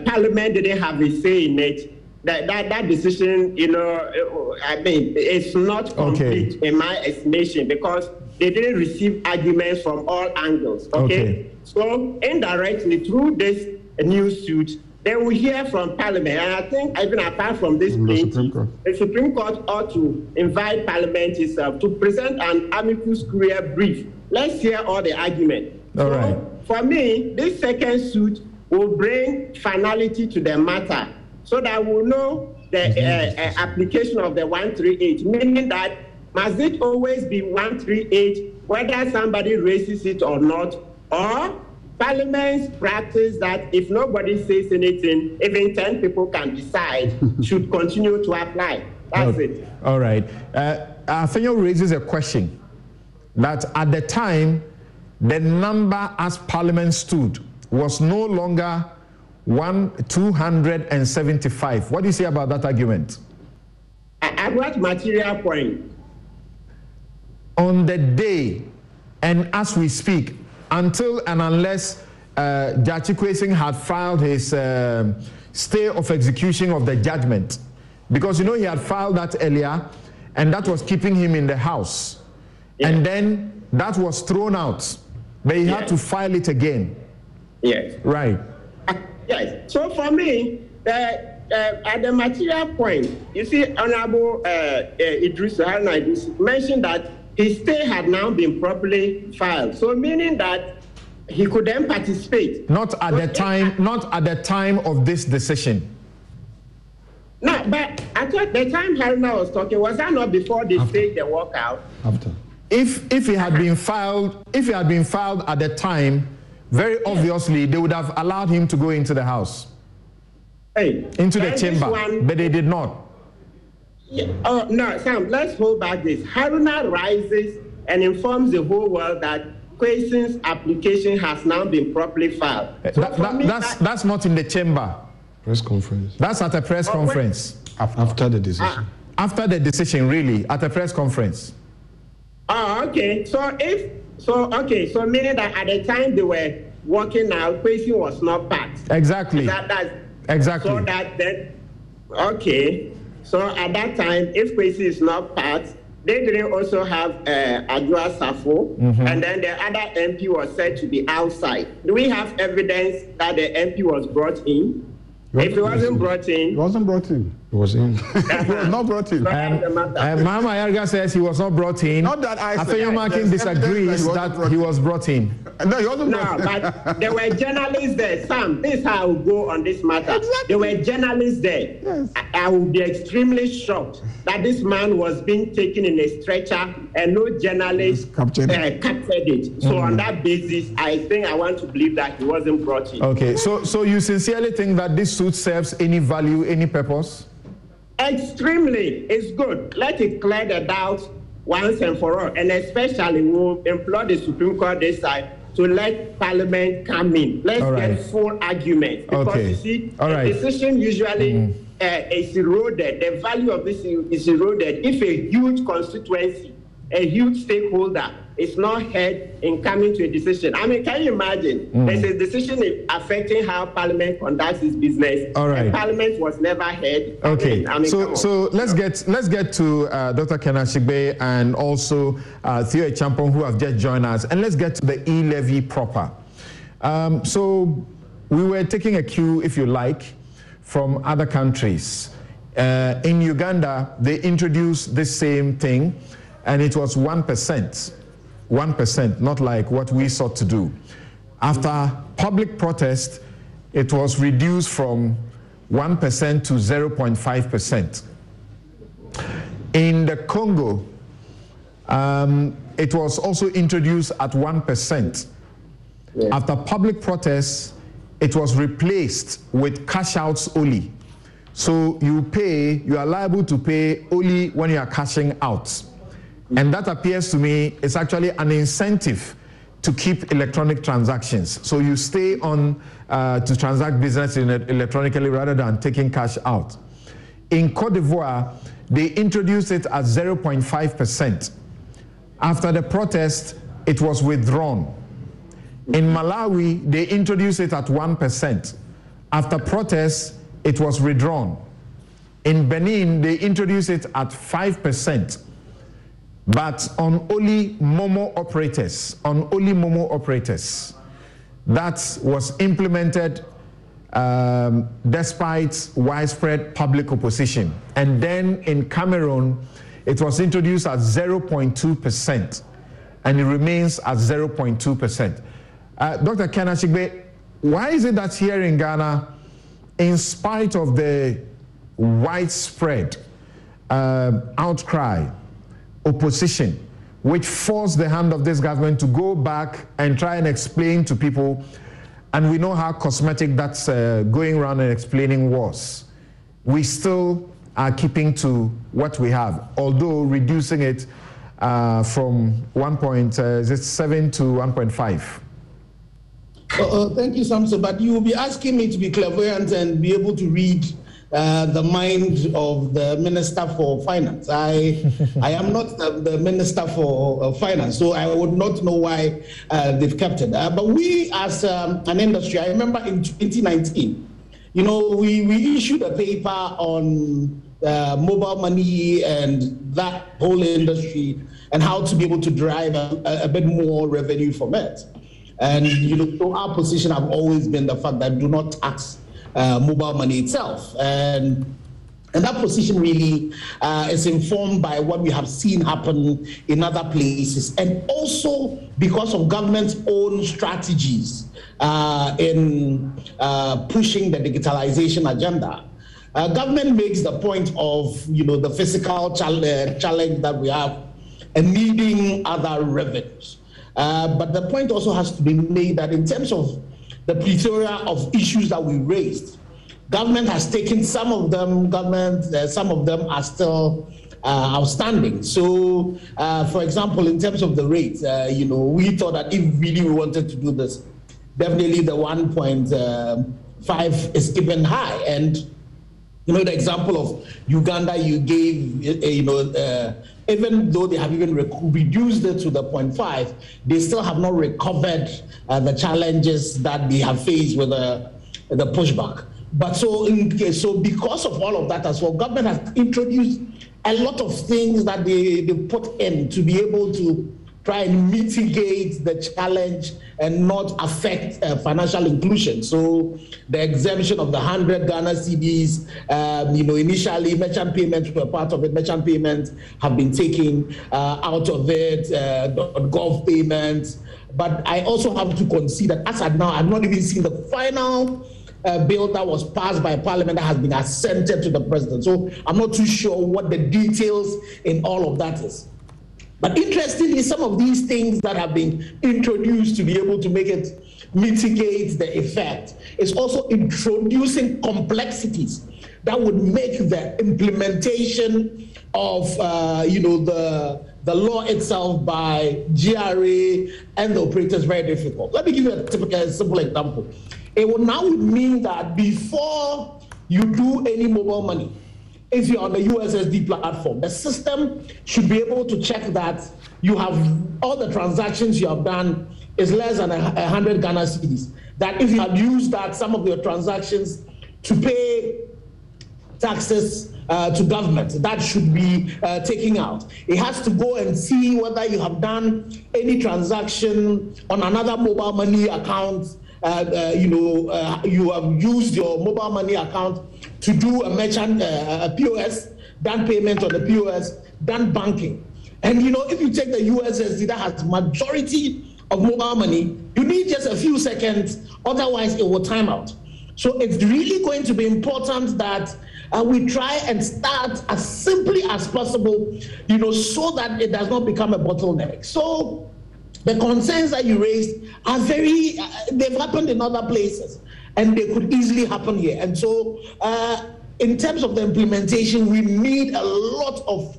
Parliament didn't have a say in it, that decision, it's not complete in my estimation, because they didn't receive arguments from all angles. Okay. So indirectly, through this new suit, they will hear from Parliament. And I think even apart from this plaintiff, the Supreme Court ought to invite Parliament itself to present an amicus curiae brief. Let's hear all the arguments. All right. For me, this second suit will bring finality to the matter, so that we'll know the application of the 138, meaning that must it always be 138 whether somebody raises it or not, or Parliament's practice that if nobody says anything, even 10 people can decide should continue to apply. That's it. All right. Afenyo raises a question that at the time, the number as Parliament stood was no longer 275. What do you say about that argument? At what material point? On the day and as we speak, until and unless Judge Kwesing had filed his stay of execution of the judgment, because he had filed that earlier and that was keeping him in the house. Yeah. And then that was thrown out, but he had to file it again. Yes. Right. Yes. So for me, at the material point, you see, Honorable Idris mentioned that his stay had now been properly filed. So meaning that he could then participate. Not at the time of this decision. No, but I thought the time Haruna was talking, was that not before they stayed the walkout? After. If it had been filed, at the time, very obviously they would have allowed him to go into the house. Into the chamber, but they did not. Yeah. Oh, no, Sam, let's hold back this. Haruna rises and informs the whole world that Kwesing's application has now been properly filed. So that's not in the chamber. Press conference. That's at a press conference. After the decision. After the decision, really, at a press conference. Oh, okay. So meaning that at the time they were walking out, Kwesing was not packed. Exactly. Exactly. So that then, okay. So at that time, if Kwesing is not packed, they didn't also have Adwa Safo, and then the other MP was said to be outside. Do we have evidence that the MP was brought in? If he wasn't brought in... He wasn't brought in. He was in. He was not brought in. Mahama Yarga says he was not brought in. Not that I said. Afenyo Markin disagrees that he was brought in. No, he wasn't brought in. No, but there were journalists there. Sam, this is how I will go on this matter. Exactly. There were journalists there. Yes. I will be extremely shocked that this man was being taken in a stretcher and no journalist captured it. So on that basis, I think I want to believe that he wasn't brought in. Okay, so you sincerely think that this suit serves any value, any purpose? Extremely. It's good. Let it clear the doubt once and for all. And especially we'll implore the Supreme Court this side to let Parliament come in. Let's get full argument. Because you see, the decision usually is eroded. The value of this is eroded if a huge constituency, a huge stakeholder is not heard in coming to a decision. I mean, can you imagine? There's a decision affecting how Parliament conducts its business. And Parliament was never heard. Okay. So let's get to Dr. Kenashigbe and also Theo Champong, who have just joined us, and let's get to the E-Levy proper. So we were taking a cue, if you like, from other countries. In Uganda, they introduced this same thing, and it was 1%. 1%, not like what we sought to do. After public protest, it was reduced from 1% to 0.5%. In the Congo, it was also introduced at 1%. Yes. After public protests, it was replaced with cash outs only. So you are liable to pay only when you are cashing out. And that appears to me is actually an incentive to keep electronic transactions. So you stay on to transact business electronically rather than taking cash out. In Cote d'Ivoire, they introduced it at 0.5%. After the protest, it was withdrawn. In Malawi, they introduced it at 1%. After protest, it was withdrawn. In Benin, they introduced it at 5%. But on only Momo operators, that was implemented despite widespread public opposition. And then in Cameroon, it was introduced at 0.2%, and it remains at 0.2%. Dr. Kenashigbe, why is it that here in Ghana, in spite of the widespread outcry, opposition, which forced the hand of this government to go back and try and explain to people. And we know how cosmetic that's going around and explaining was. We still are keeping to what we have, although reducing it from 1.7 to 1.5. Thank you, Samson. But you will be asking me to be clairvoyant and be able to read the mind of the Minister for Finance. I am not the Minister for Finance, so I would not know why they've kept it. But we, as an industry, I remember in 2019, you know, we issued a paper on mobile money and that whole industry and how to be able to drive a bit more revenue from it. And you know, so our position have always been the fact that do not tax mobile money itself, and that position really is informed by what we have seen happen in other places, and also because of government's own strategies in pushing the digitalization agenda. Government makes the point of, you know, the physical challenge that we have and needing other revenues. But the point also has to be made that in terms of the plethora of issues that we raised, government has taken some of them, some of them are still outstanding. So, for example, in terms of the rate, you know, we thought that if really we wanted to do this, definitely the 1.5 is even high. And, you know, the example of Uganda you gave, you know, even though they have even reduced it to the 0.5, they still have not recovered the challenges that they have faced with the pushback. But so because of all of that as well, government has introduced a lot of things that they put in to be able to try and mitigate the challenge and not affect financial inclusion. So the exemption of the 100 Ghana cedis, you know, initially merchant payments were part of it. Merchant payments have been taken out of it, gov payments. But I also have to concede that as of now, I've not even seen the final bill that was passed by Parliament that has been assented to the President. So I'm not too sure what the details in all of that is. But interestingly, some of these things that have been introduced to be able to make it mitigate the effect is also introducing complexities that would make the implementation of you know, the law itself by GRA and the operators very difficult. Let me give you a simple example. It would now mean that before you do any mobile money, if you're on the USSD platform, the system should be able to check that you have all the transactions you have done is less than 100 Ghana cedis. That if you had used that, some of your transactions to pay taxes to government, that should be taken out. It has to go and see whether you have done any transaction on another mobile money account. You know, you have used your mobile money account to do a merchant, a POS, done payment on the POS, done banking. And you know, if you take the USSD that has majority of mobile money, you need just a few seconds, otherwise it will time out. So it's really going to be important that we try and start as simply as possible, you know, so that it does not become a bottleneck. So the concerns that you raised are very, they've happened in other places and they could easily happen here. And so in terms of the implementation, we need a lot of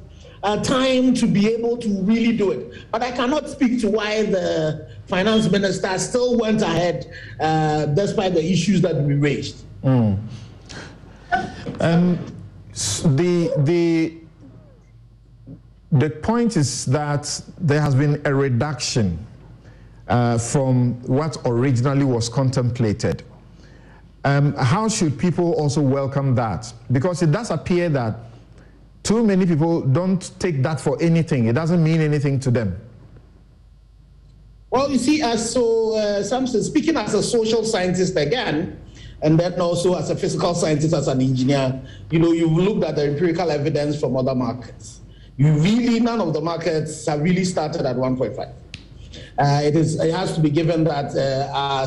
time to be able to really do it. But I cannot speak to why the finance minister still went ahead despite the issues that we raised. The point is that there has been a reduction from what originally was contemplated. How should people also welcome that? Because it does appear that too many people don't take that for anything. It doesn't mean anything to them. Well, you see, Samson, speaking as a social scientist again, and then also as a physical scientist, as an engineer, you know, you've looked at the empirical evidence from other markets. None of the markets have really started at 1.5. It has to be given that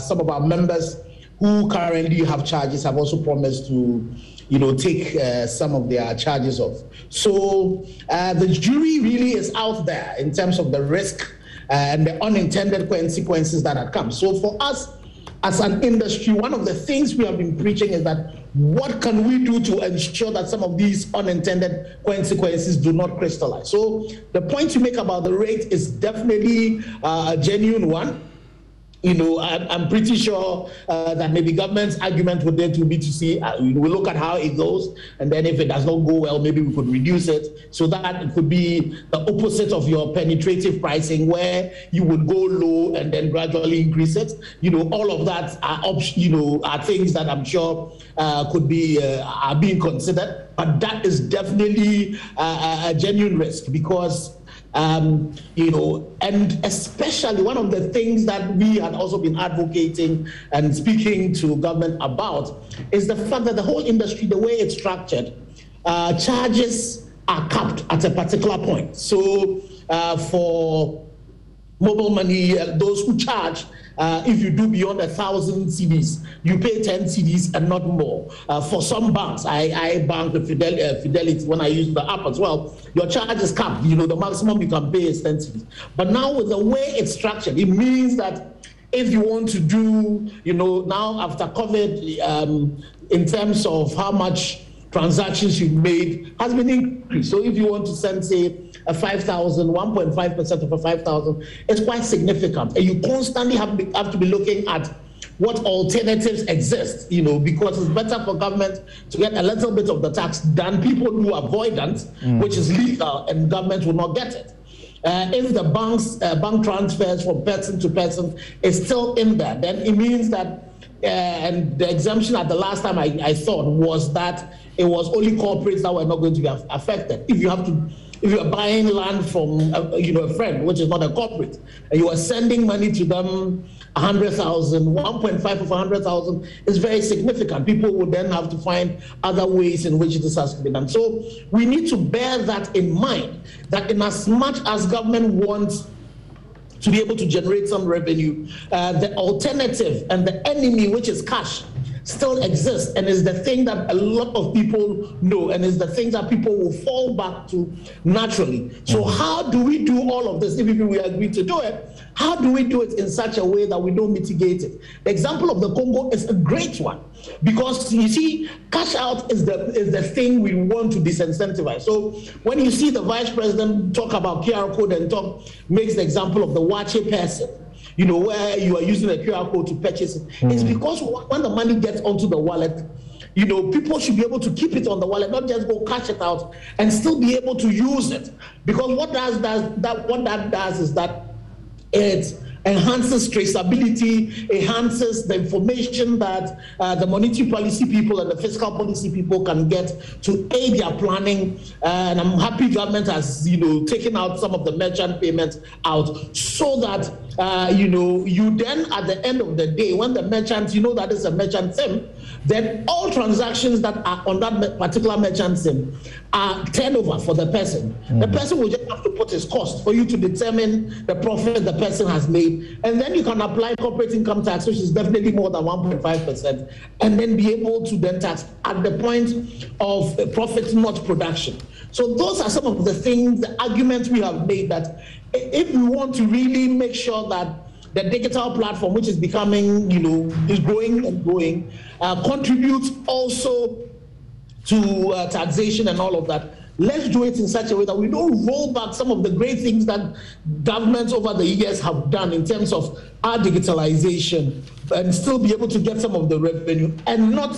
some of our members who currently have charges have also promised to take some of their charges off. So the jury really is out there in terms of the risk and the unintended consequences that have come. So for us as an industry, one of the things we have been preaching is that what can we do to ensure that some of these unintended consequences do not crystallize? So the point you make about the rate is definitely a genuine one. I'm pretty sure that maybe government's argument would then to be to see, we look at how it goes, and then if it does not go well, maybe we could reduce it, so that it could be the opposite of your penetrative pricing, where you would go low and then gradually increase it. All of that are things that I'm sure could be are being considered, but that is definitely a genuine risk because. And especially one of the things that we had also been advocating and speaking to government about is the fact that the whole industry, the way it's structured, charges are capped at a particular point. So for mobile money, those who charge, if you do beyond 1,000 CDs, you pay 10 CDs and not more. For some banks, I bank with Fidelity when I use the app as well, your charge is capped. The maximum you can pay is 10 CDs. But now with the way it's structured, it means that if you want to do, now after COVID, in terms of how much transactions you've made has been increased. So if you want to send, say, a 5,000, 1.5% of a 5,000, it's quite significant. And you constantly have to be looking at what alternatives exist, because it's better for government to get a little bit of the tax than people do avoidance, which is legal, and government will not get it. If the bank transfers from person to person is still in there, then it means that and the exemption at the last time I thought was that it was only corporates that were not going to be affected. If you are buying land from a friend, which is not a corporate, and you are sending money to them, 100,000, 1.5 of 100,000 is very significant. People would then have to find other ways in which this has to be done. So we need to bear that in mind, that in as much as government wants to be able to generate some revenue, the alternative and the enemy, which is cash, still exists and is the thing that a lot of people know and is the thing that people will fall back to naturally. So how do we do all of this? If we agree to do it, how do we do it in such a way that we don't mitigate it? The example of the Congo is a great one, because you see, cash out is the thing we want to disincentivize. So when you see the vice president talk about QR code and makes the example of the Wache person, where you are using a QR code to purchase it, it's because when the money gets onto the wallet, people should be able to keep it on the wallet, not just go cash it out and still be able to use it. Because what that does is that it enhances traceability, enhances the information that the monetary policy people and the fiscal policy people can get to aid their planning. And I'm happy government has, taken out some of the merchant payments out, so that, you then at the end of the day, when the merchant, that is a merchant SIM, then all transactions that are on that particular merchant SIM are turnover for the person. The person will just have to put his cost for you to determine the profit the person has made. And then you can apply corporate income tax, which is definitely more than 1.5%, and then be able to then tax at the point of profit, not production. So those are some of the things, the arguments we have made, that if we want to really make sure that the digital platform, which is becoming, is growing and growing, contributes also to taxation and all of that. Let's do it in such a way that we don't roll back some of the great things that governments over the years have done in terms of our digitalization, and still be able to get some of the revenue and not,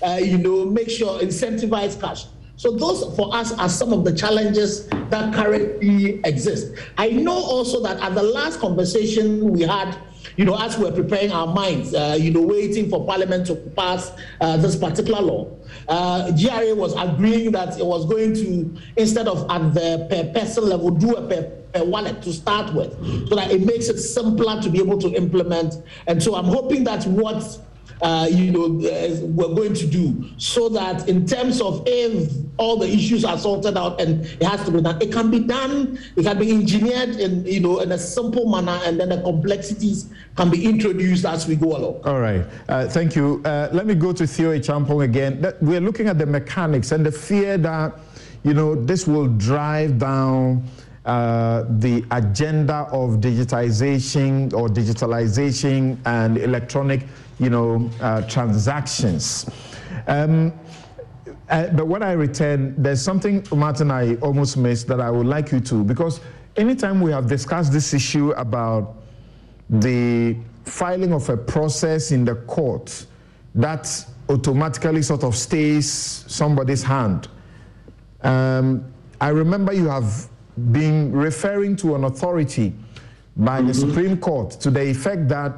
make sure incentivize cash. So those for us are some of the challenges that currently exist. I know also that at the last conversation we had, as we're preparing our minds, waiting for Parliament to pass this particular law, GRA was agreeing that it was going to, instead of at the per person level, do a per wallet to start with, so that it makes it simpler to be able to implement. And so I'm hoping that what we're going to do, so that in terms of if all the issues are sorted out and it has to be done, it can be done. It can be engineered in a simple manner, and then the complexities can be introduced as we go along. All right, thank you. Let me go to Theo Echampong again. We're looking at the mechanics and the fear that this will drive down the agenda of digitization or digitalization and electronic transactions. But when I return, there's something, Martin, I almost missed that I would like you to, because anytime we have discussed this issue about the filing of a process in the court, that automatically sort of stays somebody's hand. I remember you have been referring to an authority by the Supreme Court to the effect that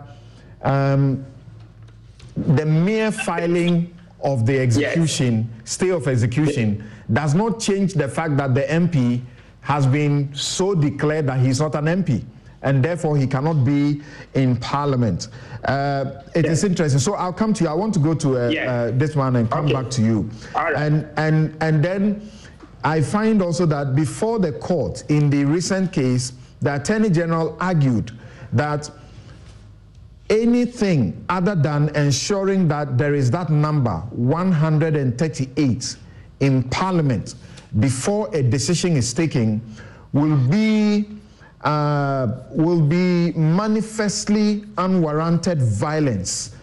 the mere filing of the execution, stay of execution, does not change the fact that the MP has been so declared that he's not an MP, and therefore he cannot be in Parliament. It is interesting. So I'll come to you. I want to go to this one and come back to you. All right. And then I find also that before the court, in the recent case, the Attorney General argued that anything other than ensuring that there is that number 138 in Parliament before a decision is taken will be manifestly unwarranted violence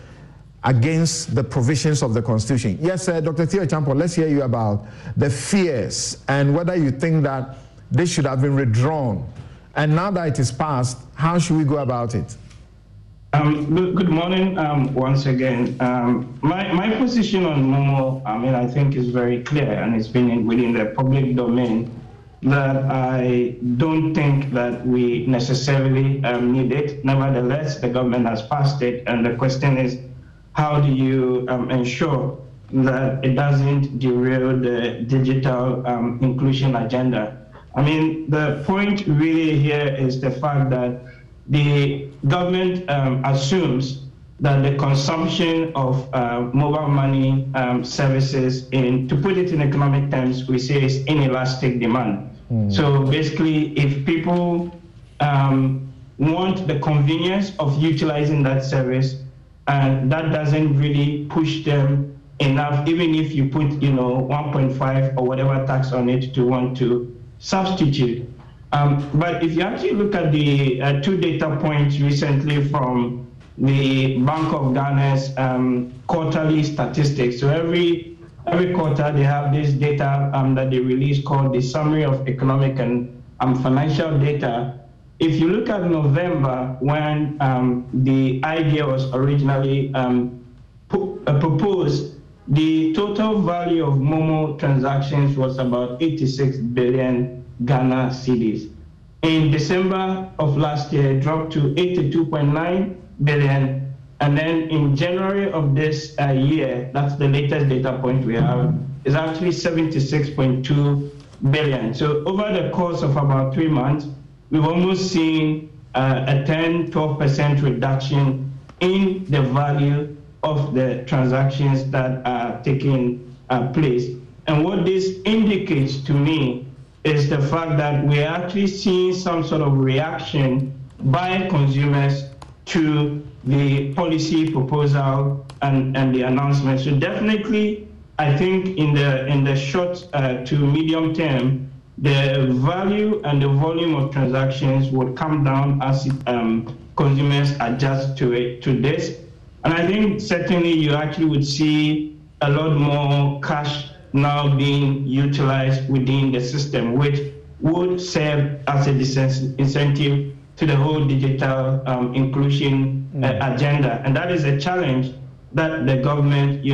against the provisions of the Constitution. Yes, Dr. Theo Echampong, let's hear you about the fears and whether you think that this should have been withdrawn. And now that it is passed, how should we go about it? Good morning once again. My position on Momo, I think is very clear, and it's been within the public domain, that I don't think that we necessarily need it. Nevertheless, the government has passed it, and the question is, how do you ensure that it doesn't derail the digital inclusion agenda? The point really here is the fact that the government assumes that the consumption of mobile money services, to put it in economic terms, we say is inelastic demand. So basically, if people want the convenience of utilizing that service, and that doesn't really push them enough, even if you put 1.5 or whatever tax on it to want to substitute. But if you actually look at the 2 data points recently from the Bank of Ghana's quarterly statistics, so every quarter they have this data that they release called the Summary of Economic and Financial Data. If you look at November, when the idea was originally proposed, the total value of Momo transactions was about 86 billion Ghana cedis. In December of last year, it dropped to 82.9 billion. And then in January of this year, that's the latest data point we have, is actually 76.2 billion. So over the course of about 3 months, we've almost seen a 10-12% reduction in the value of the transactions that are taking place. And what this indicates to me is the fact that we're actually seeing some sort of reaction by consumers to the policy proposal and the announcement. So definitely, I think in the short to medium term, the value and the volume of transactions would come down as consumers adjust to this. And I think certainly you actually would see a lot more cash now being utilized within the system, which would serve as a disincentive to the whole digital inclusion agenda. And that is a challenge that the government,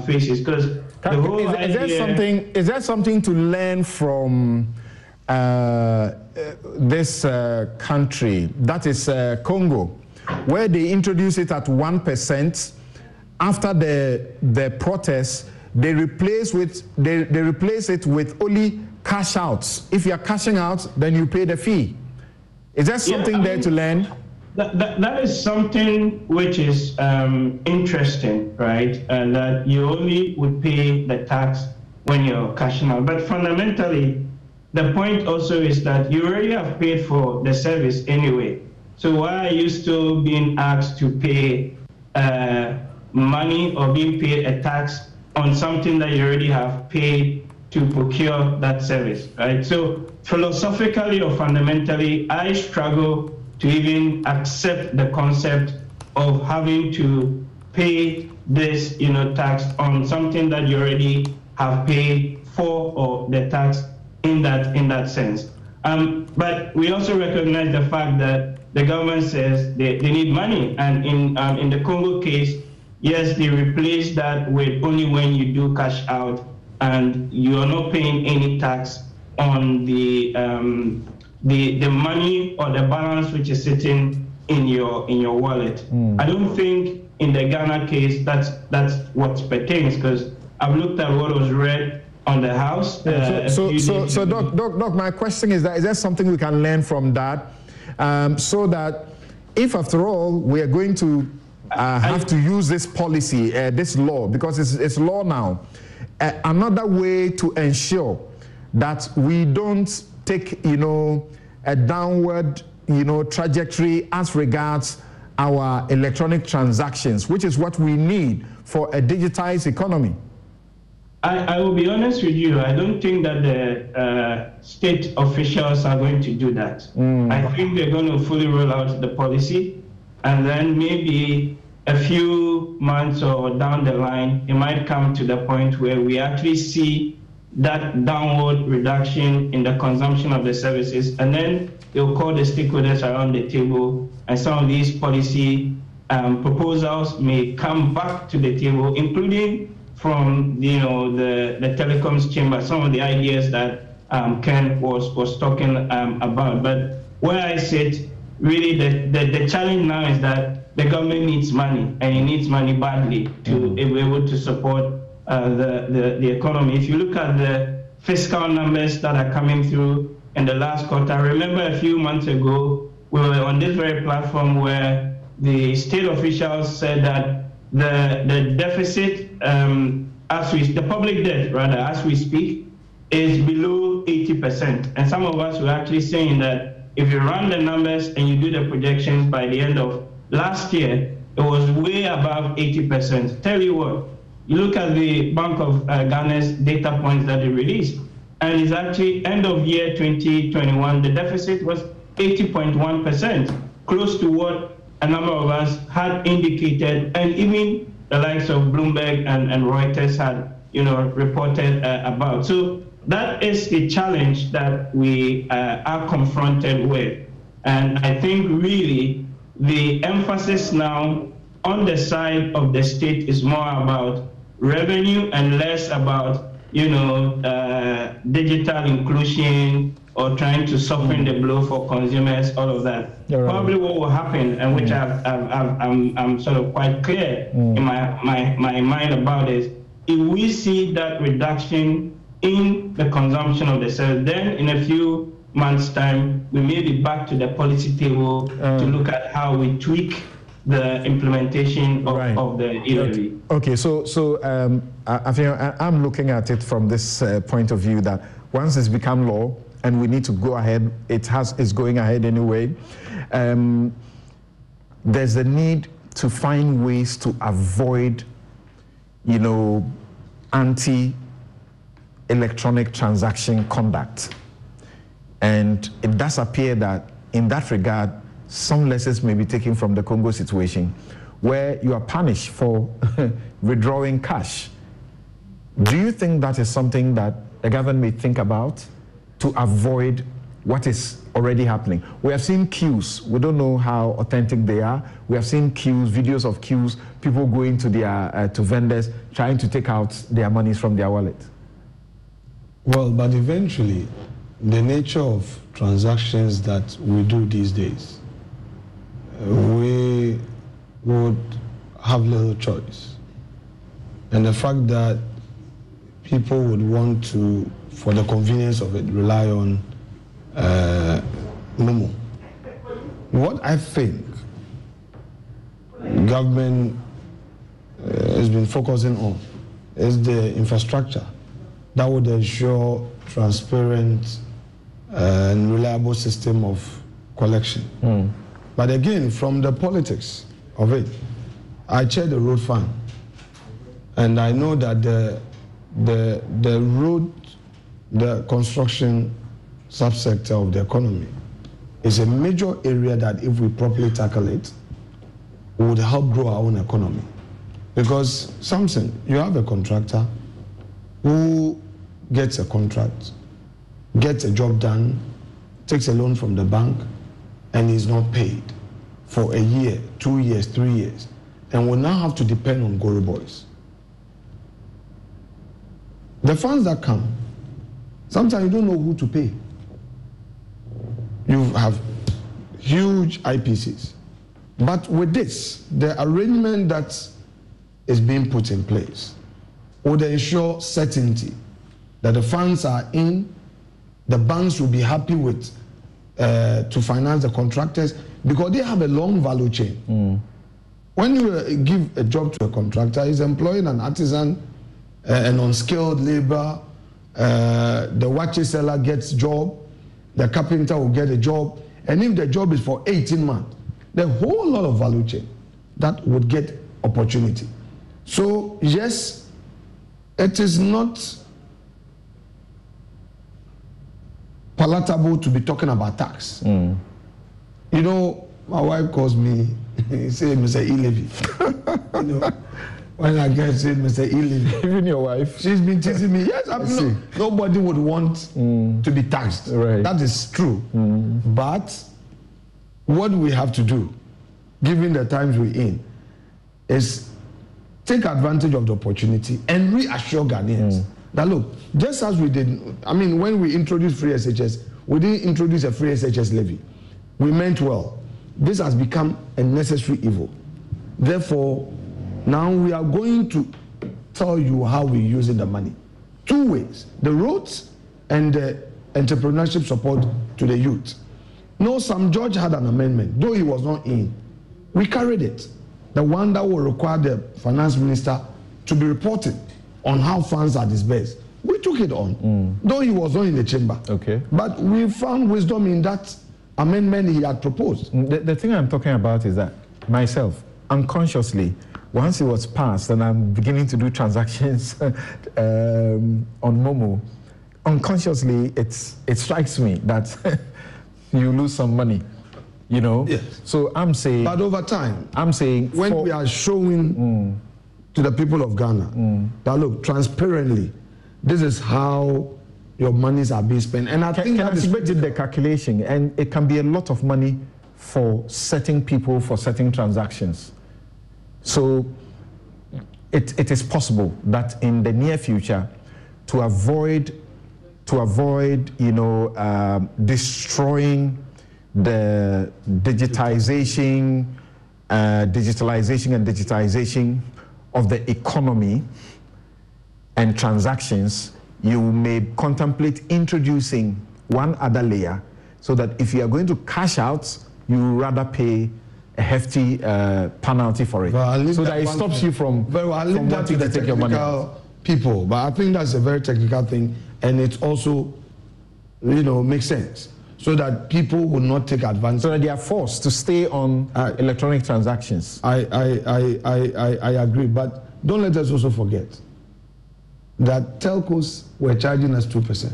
faces, because the whole is there something to learn from this country, that is Congo, where they introduce it at 1%. After the protests, they replace it with only cash outs. If you are cashing out, then you pay the fee. Is there something there to learn? that is something which is interesting, right? That you only would pay the tax when you're cashing out. But fundamentally, the point also is that you already have paid for the service anyway. So why are you still being asked to pay money or being paid a tax on something that you already have paid to procure that service, right? So philosophically or fundamentally, I struggle to even accept the concept of having to pay this, tax on something that you already have paid for, or the tax in that sense. But we also recognize the fact that the government says they need money, and in the Congo case, yes, they replace that with only when you do cash out, and you are not paying any tax on the money or the balance which is sitting in your wallet. I don't think in the Ghana case that's what pertains, because I've looked at what was read on the House. So Doc, my question is there something we can learn from that, so that if after all we are going to have to use this policy, this law, because it's law now, another way to ensure that we don't take, a downward, trajectory as regards our electronic transactions, which is what we need for a digitized economy. I will be honest with you, I don't think that the state officials are going to do that. I think they're going to fully roll out the policy, and then maybe a few months or down the line, it might come to the point where we actually see that downward reduction in the consumption of the services, and then they'll call the stakeholders around the table, and some of these policy proposals may come back to the table, including from the telecoms chamber, some of the ideas that Ken was talking about. But where I sit, really the challenge now is that the government needs money, and it needs money badly to be able to support the economy. If you look at the fiscal numbers that are coming through in the last quarter, I remember a few months ago, we were on this very platform where the state officials said that the deficit, the public debt rather, as we speak, is below 80%. And some of us were actually saying that if you run the numbers and you do the projections by the end of last year, it was way above 80%. Tell you what, you look at the Bank of Ghana's data points that they released, and it's actually end of year 2021, the deficit was 80.1%, close to what a number of us had indicated, and even the likes of Bloomberg and Reuters had, reported about. So that is the challenge that we are confronted with. And I think really the emphasis now on the side of the state is more about revenue and less about, digital inclusion or trying to soften the blow for consumers, all of that. Right. Probably what will happen, and which I'm sort of quite clear in my mind about is, if we see that reduction in the consumption of the service, then in a few months' time, we may be back to the policy table to look at how we tweak the implementation of the E-Levy. Okay, so I think I'm looking at it from this point of view that once it's become law and we need to go ahead, it's going ahead anyway. There's a need to find ways to avoid, anti-electronic transaction conduct. And it does appear that in that regard, some lessons may be taken from the Congo situation, where you are punished for withdrawing cash. Do you think that is something that the government may think about to avoid what is already happening? We have seen queues. We don't know how authentic they are. We have seen queues, videos of queues, people going to their to vendors trying to take out their monies from their wallet. Well, but eventually, the nature of transactions that we do these days, we would have little choice. And the fact that people would want to, for the convenience of it, rely on Momo. What I think government has been focusing on is the infrastructure that would ensure transparent and reliable system of collection. But again, from the politics of it, I chair the road fund, and I know that the road, the construction subsector of the economy is a major area that if we properly tackle it, would help grow our own economy. Because Samson, you have a contractor who gets a contract, gets a job done, takes a loan from the bank, and is not paid for a year, 2 years, 3 years, and will now have to depend on Goro boys. The funds that come, sometimes you don't know who to pay. You have huge IPCs. But with this, the arrangement that is being put in place would ensure certainty that the funds are in, the banks will be happy with to finance the contractors because they have a long value chain. When you give a job to a contractor, he's employing an artisan, an unskilled labor, the watch seller gets job, the carpenter will get a job, and if the job is for 18 months, the whole lot of value chain that would get opportunity. So yes, it is not palatable to be talking about tax. You know, my wife calls me, say Mr. E-Levy. You know, when I get said Mr. E-Levy. Even your wife? She's been teasing me. Yes, nobody would want to be taxed. Right. That is true. But what we have to do, given the times we're in, is take advantage of the opportunity and reassure Ghanaians that look, just as we did, I mean, when we introduced free SHS, we didn't introduce a free SHS levy. We meant well. This has become a necessary evil. Therefore, now we are going to tell you how we're using the money. 2 ways, the roads and the entrepreneurship support to the youth. No, Sam George had an amendment, though he was not in. We carried it. The one that will require the finance minister to be reporting on how funds are disbursed. We took it on, though he was not in the chamber. Okay. But we found wisdom in that amendment he had proposed. The thing I'm talking about is that myself, unconsciously, once it was passed and I'm beginning to do transactions on Momo, unconsciously it strikes me that you lose some money, you know? Yes. So I'm saying... But over time, I'm saying... when we are showing to the people of Ghana that look, transparently, this is how your monies are being spent. And I think that is the calculation, and it can be a lot of money for certain people, for certain transactions. So it is possible that in the near future, to avoid you know, destroying the digitalization and digitization of the economy and transactions, you may contemplate introducing one other layer so that if you are going to cash out, you rather pay a hefty penalty for it, so that it stops you from wanting to take your money out. People, but I think that's a very technical thing, and it also, you know, makes sense, so that people will not take advantage. So that they are forced to stay on electronic transactions. I agree, but don't let us also forget that telcos were charging us 2%.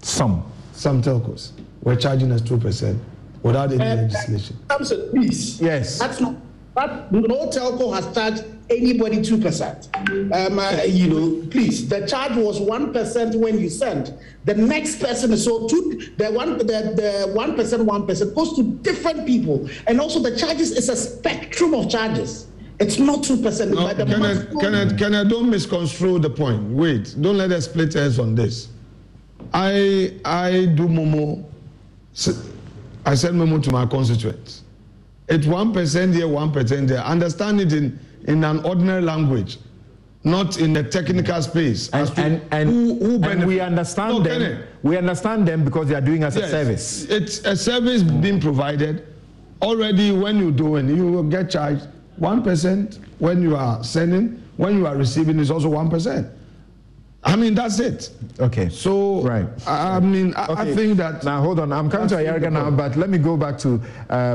Some telcos were charging us 2% without any legislation. Samson, please. Yes. That's not. But no telco has charged anybody 2%. You know, please. The charge was 1% when you send. The next person is so the 1% goes to different people, and also the charges is a spectrum of charges. It's not 2%. No, can I don't misconstrue the point. Wait, don't let us split hairs on this. I do Momo. I send Momo to my constituents. It's 1% here, 1% there. Understand it in an ordinary language, not in the technical space. And we understand them. We understand them because they are doing us a service. It's a service being provided. Already, when you do it, you will get charged 1% when you are sending, when you are receiving is also 1%. I mean, that's it. Okay. So, right. I mean, I think that... Now, hold on. I'm coming to Ayarga now, but let me go back to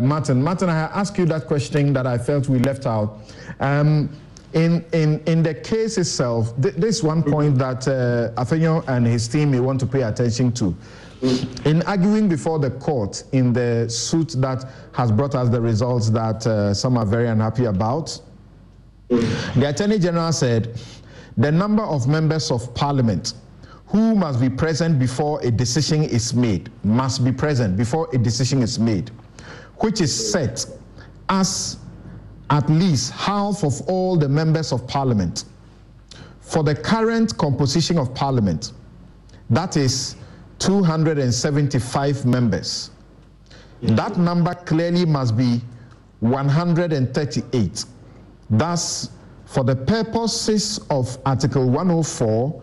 Martin. Martin, I asked you that question that I felt we left out. In the case itself, this one point that Afenyo and his team may want to pay attention to. In arguing before the court in the suit that has brought us the results that some are very unhappy about, the Attorney General said, the number of members of parliament who must be present before a decision is made, must be present before a decision is made, which is set as at least half of all the members of parliament. For the current composition of parliament, that is 275 members. That number clearly must be 138. Thus, for the purposes of Article 104,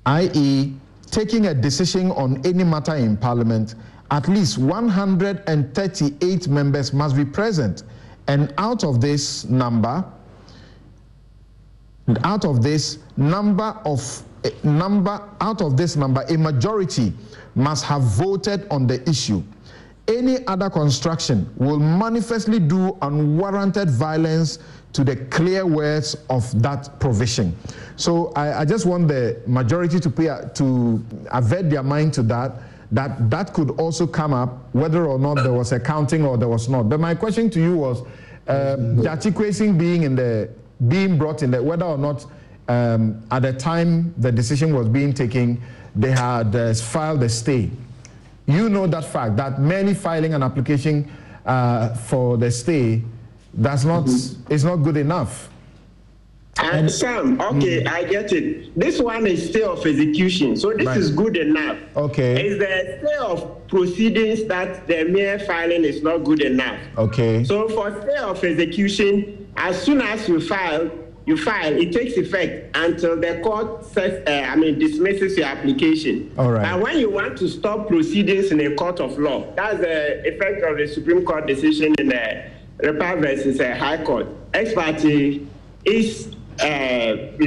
i.e., taking a decision on any matter in Parliament, at least 138 members must be present. And out of this number, a majority must have voted on the issue. Any other construction will manifestly do unwarranted violence to the clear words of that provision. So I just want the majority to avert their mind to that could also come up whether or not there was a counting or there was not. But my question to you was, Judge Kwesing being brought in, whether or not at the time the decision was being taken, they had filed a stay. You know that fact, that merely filing an application for the stay is not good enough. And Sam, okay, I get it. This one is stay of execution, so this is good enough. Okay. It's the stay of proceedings that the mere filing is not good enough. Okay. So for stay of execution, as soon as you file, it takes effect until the court says, dismisses your application. All right. And when you want to stop proceedings in a court of law, that's the effect of the Supreme Court decision in the Repa versus High Court. Ex parte is Dade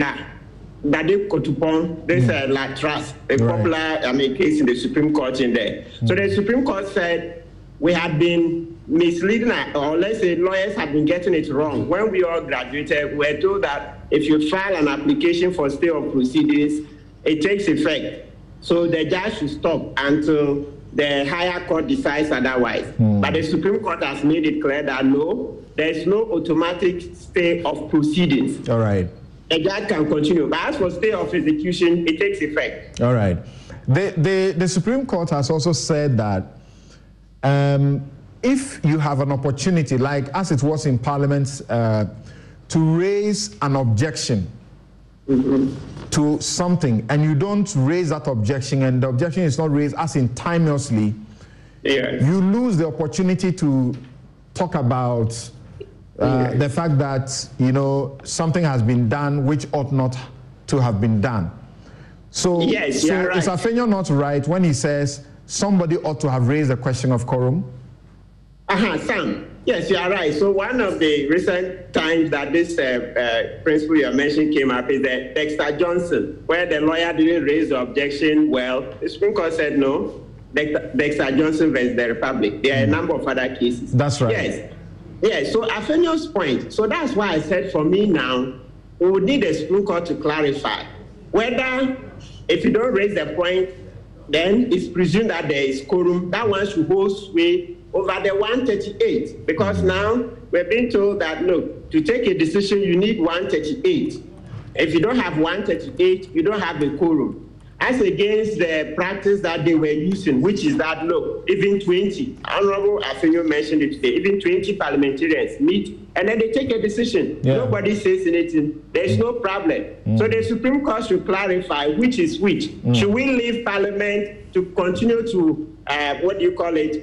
Kotupon, this La Trust, a popular case in the Supreme Court in there. So the Supreme Court said we had been misleading, or let's say lawyers have been getting it wrong. When we all graduated, we were told that if you file an application for stay of proceedings, it takes effect. So the judge should stop until the higher court decides otherwise. But the Supreme Court has made it clear that no, there is no automatic stay of proceedings. All right. A judge can continue. But as for stay of execution, it takes effect. All right. The Supreme Court has also said that if you have an opportunity, like as it was in Parliament, to raise an objection to something, and you don't raise that objection, and the objection is not raised as intimately, you lose the opportunity to talk about the fact that something has been done which ought not to have been done. So, is Afenyo not right when he says somebody ought to have raised the question of quorum? Sam, yes, you are right. So one of the recent times that this principle you mentioned came up is that Dexter Johnson, where the lawyer didn't raise the objection. Well, the Supreme Court said no. Dexter Johnson versus the Republic. There are a number of other cases. That's right. Yes. So Afenyo's point. So that's why I said for me now, we would need the Supreme Court to clarify whether if you don't raise the point, then it's presumed that there is quorum. That one should hold sway over the 138, because now we're being told that, look, to take a decision, you need 138. If you don't have 138, you don't have a quorum. As against the practice that they were using, which is that, look, even 20, Honorable Afenyo mentioned it today, even 20 parliamentarians meet and then they take a decision. Nobody says anything. There's no problem. So the Supreme Court should clarify which is which. Should we leave Parliament to continue to,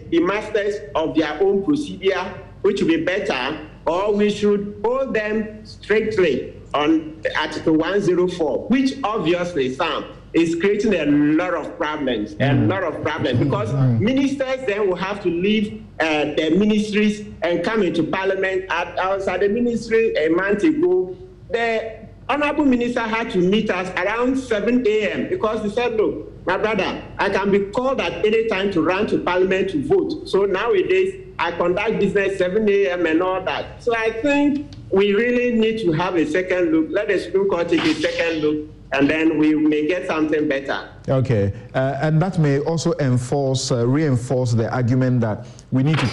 be masters of their own procedure, which will be better, or we should hold them strictly on Article 104, which obviously, Sam, is creating a lot of problems, because ministers then will have to leave their ministries and come into parliament. I was at the ministry a month ago. The honorable minister had to meet us around 7 a.m. because he said, look, my brother, I can be called at any time to run to parliament to vote. So nowadays, I conduct business 7 a.m. and all that. So I think we really need to have a second look. Let the Supreme Court take a second look, and then we may get something better. Okay, and that may also reinforce the argument that we need to,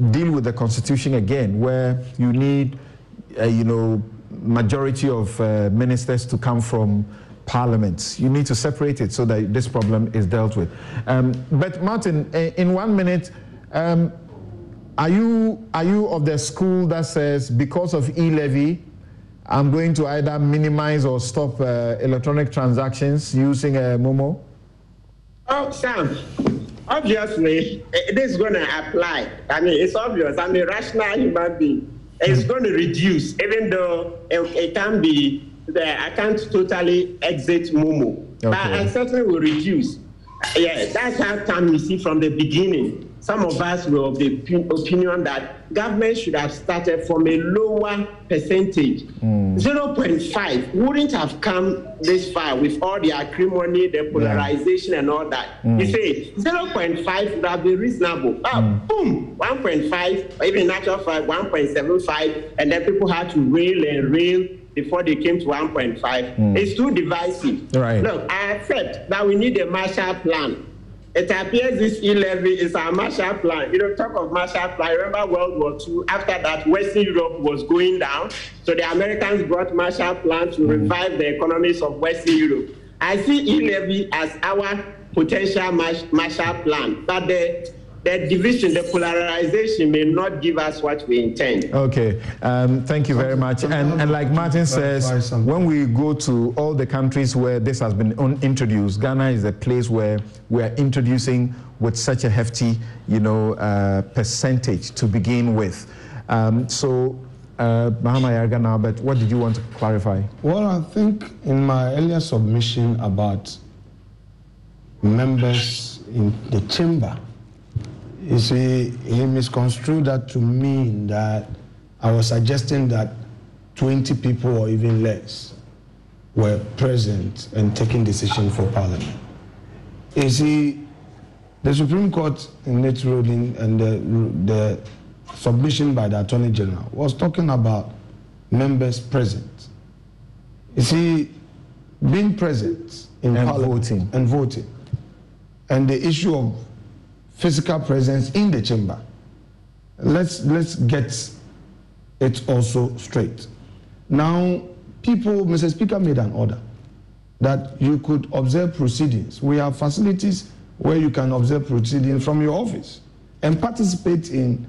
deal with the Constitution again, where you need, majority of ministers to come from Parliament. You need to separate it so that this problem is dealt with. But Martin, in 1 minute, are you of the school that says because of E-Levy, I'm going to either minimize or stop electronic transactions using Momo? Oh, Sam, obviously, it is going to apply. I mean, it's obvious. I'm a rational human being. It's going to reduce, even though it can be, I can't totally exit Momo. Okay. But I certainly will reduce. Yeah, that's how come you see from the beginning. Some of us were of the opinion that government should have started from a lower percentage. 0.5 wouldn't have come this far with all the acrimony, the polarization, and all that. You say 0.5 would have been reasonable. Boom, 1.5, or even natural 5, 1.75, and then people had to rail and rail before they came to 1.5. It's too divisive. Right. Look, I accept that we need a Marshall Plan. It appears this E-Levy is our Marshall Plan. Talk of Marshall Plan. Remember World War II? After that, Western Europe was going down. So the Americans brought Marshall Plan to revive the economies of Western Europe. I see E-Levy as our potential Marshall Plan. But the division, the polarization may not give us what we intend. Okay, thank you very much. And like Martin says, when we go to all the countries where this has been introduced, Ghana is a place where we are introducing with such a hefty, percentage to begin with. Mahama Yarga now, but what did you want to clarify? Well, I think in my earlier submission about members in the chamber, you see, he misconstrued that to mean that I was suggesting that 20 people or even less were present and taking decisions for Parliament. You see, the Supreme Court in its ruling and the submission by the Attorney General was talking about members present. You see, being present in Parliament and voting, and the issue of physical presence in the chamber. Let's get it also straight. Now, Mr. Speaker made an order that you could observe proceedings. We have facilities where you can observe proceedings from your office and participate in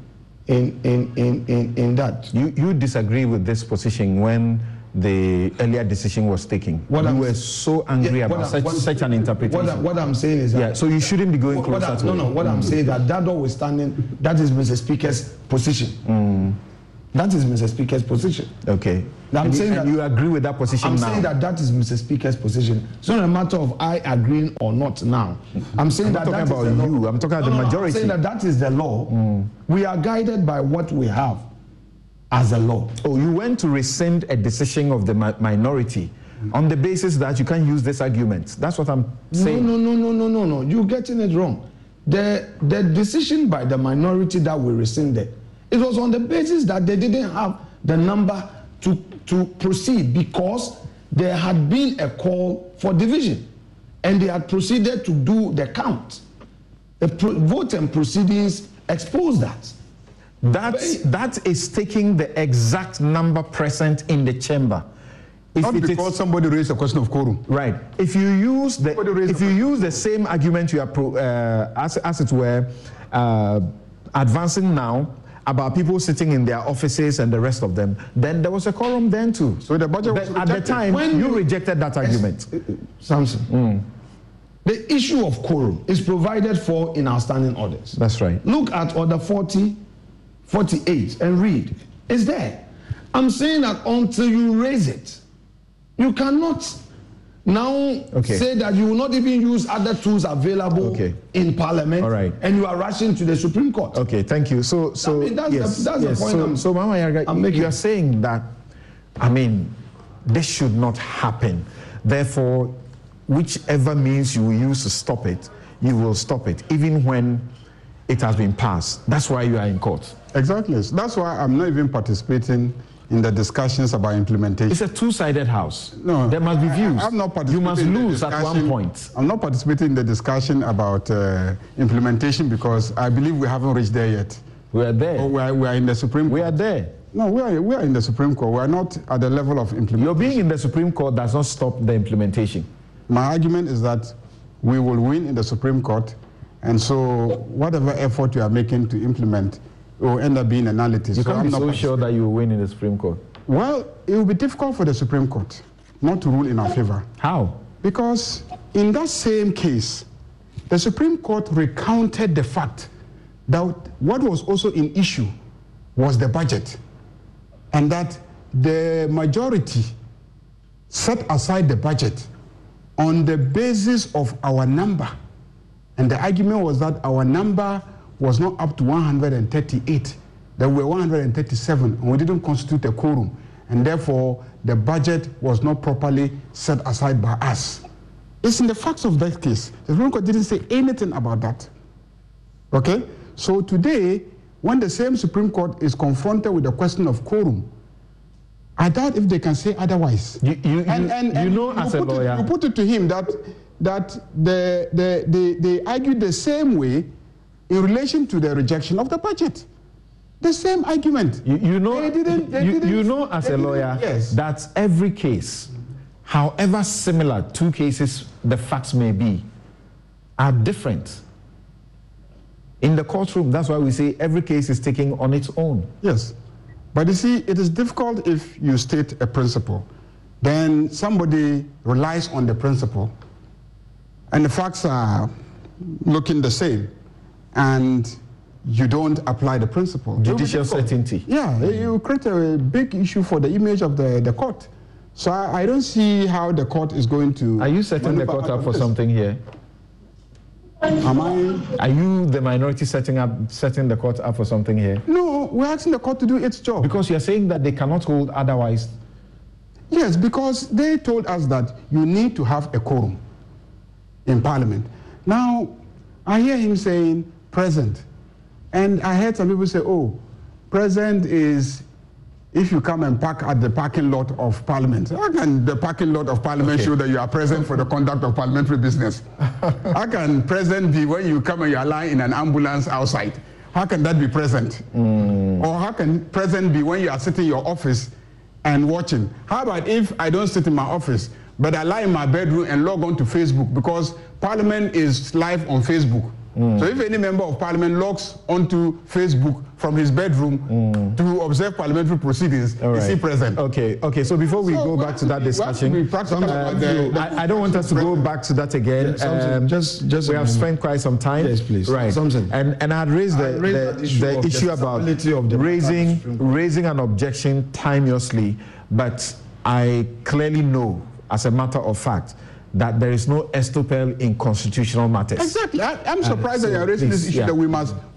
that. You disagree with this position when the earlier decision was taken. You were so angry about such an interpretation. What I'm saying is that... so you shouldn't be going closer to it. What I'm saying that notwithstanding, that is Mr. Speaker's position. That is Mr. Speaker's position. Okay. You agree with that position now? I'm saying that is Mr. Speaker's position. It's not a matter of I agreeing or not now. I'm saying that that is the law. I'm talking about the majority. I'm saying that is the law. We are guided by what we have as a law. Oh, you went to rescind a decision of the minority on the basis that you can't use this argument. That's what I'm saying. No. You're getting it wrong. The decision by the minority that we rescinded, it was on the basis that they didn't have the number to proceed because there had been a call for division and they had proceeded to do the count. The vote and proceedings exposed that. That is taking the exact number present in the chamber. Not because somebody raised a question of quorum. Right. If you use the same argument you are as it were advancing now about people sitting in their offices and the rest of them, then there was a quorum then too. So the budget was at the time when you rejected that argument. Samson. The issue of quorum is provided for in our standing orders. That's right. Look at order 40, 48 and read. It's there. I'm saying that until you raise it, you cannot now say that you will not even use other tools available in Parliament, and you are rushing to the Supreme Court. Okay, thank you. So that's the point. So Mama Yarga, you are saying that, I mean, this should not happen. Therefore, whichever means you will use to stop it, you will stop it, even when it has been passed. That's why you are in court. Exactly. That's why I'm not even participating in the discussions about implementation. It's a two-sided house. No, there must be views. I'm not participating. You must lose at one point. I'm not participating in the discussion about implementation because I believe we haven't reached there yet. We are there. We are in the Supreme Court. We are there. No, we are in the Supreme Court. We are not at the level of implementation. Your being in the Supreme Court does not stop the implementation. My argument is that we will win in the Supreme Court, and so whatever effort you are making to implement will end up being a nullity. You can't be so sure that you will win in the Supreme Court. Well, it will be difficult for the Supreme Court not to rule in our favor. How? Because in that same case, the Supreme Court recounted the fact that what was also in issue was the budget, and that the majority set aside the budget on the basis of our number. And the argument was that our number was not up to 138. There were 137, and we didn't constitute a quorum. And therefore, the budget was not properly set aside by us. It's in the facts of that case. The Supreme Court didn't say anything about that. Okay? So today, when the same Supreme Court is confronted with the question of quorum, I doubt if they can say otherwise. You know, as a lawyer, you put it to him that they argued the same way in relation to the rejection of the budget. The same argument. You know, as a lawyer, yes, that every case, however similar two cases the facts may be, are different. In the courtroom, that's why we say every case is taken on its own. Yes. But you see, it is difficult if you state a principle. Then somebody relies on the principle, and the facts are looking the same, and you don't apply the principle. Judicial certainty. Yeah, you create a big issue for the image of the court. So I don't see how the court is going to... Are you setting the court up for something here? Am I? Are you, the minority, setting the court up for something here? No, we're asking the court to do its job. Because you're saying that they cannot hold otherwise. Yes, because they told us that you need to have a quorum in Parliament. Now, I hear him saying present. And I heard some people say, oh, present is if you come and park at the parking lot of Parliament. How can the parking lot of Parliament show that you are present for the conduct of parliamentary business? How can present be when you come and you are lying in an ambulance outside? How can that be present? Or how can present be when you are sitting in your office and watching? How about if I don't sit in my office, but I lie in my bedroom and log on to Facebook, because Parliament is live on Facebook. So if any member of Parliament logs onto Facebook from his bedroom to observe parliamentary proceedings, is he present? Okay. So before we go back to that discussion, I don't want us to go back to that again. Just we have spent quite some time. Yes, please. Right. And I had raised the issue about raising an objection timeously, but I clearly know, as a matter of fact, that there is no estoppel in constitutional matters. Exactly. I'm surprised that you are raising this issue, that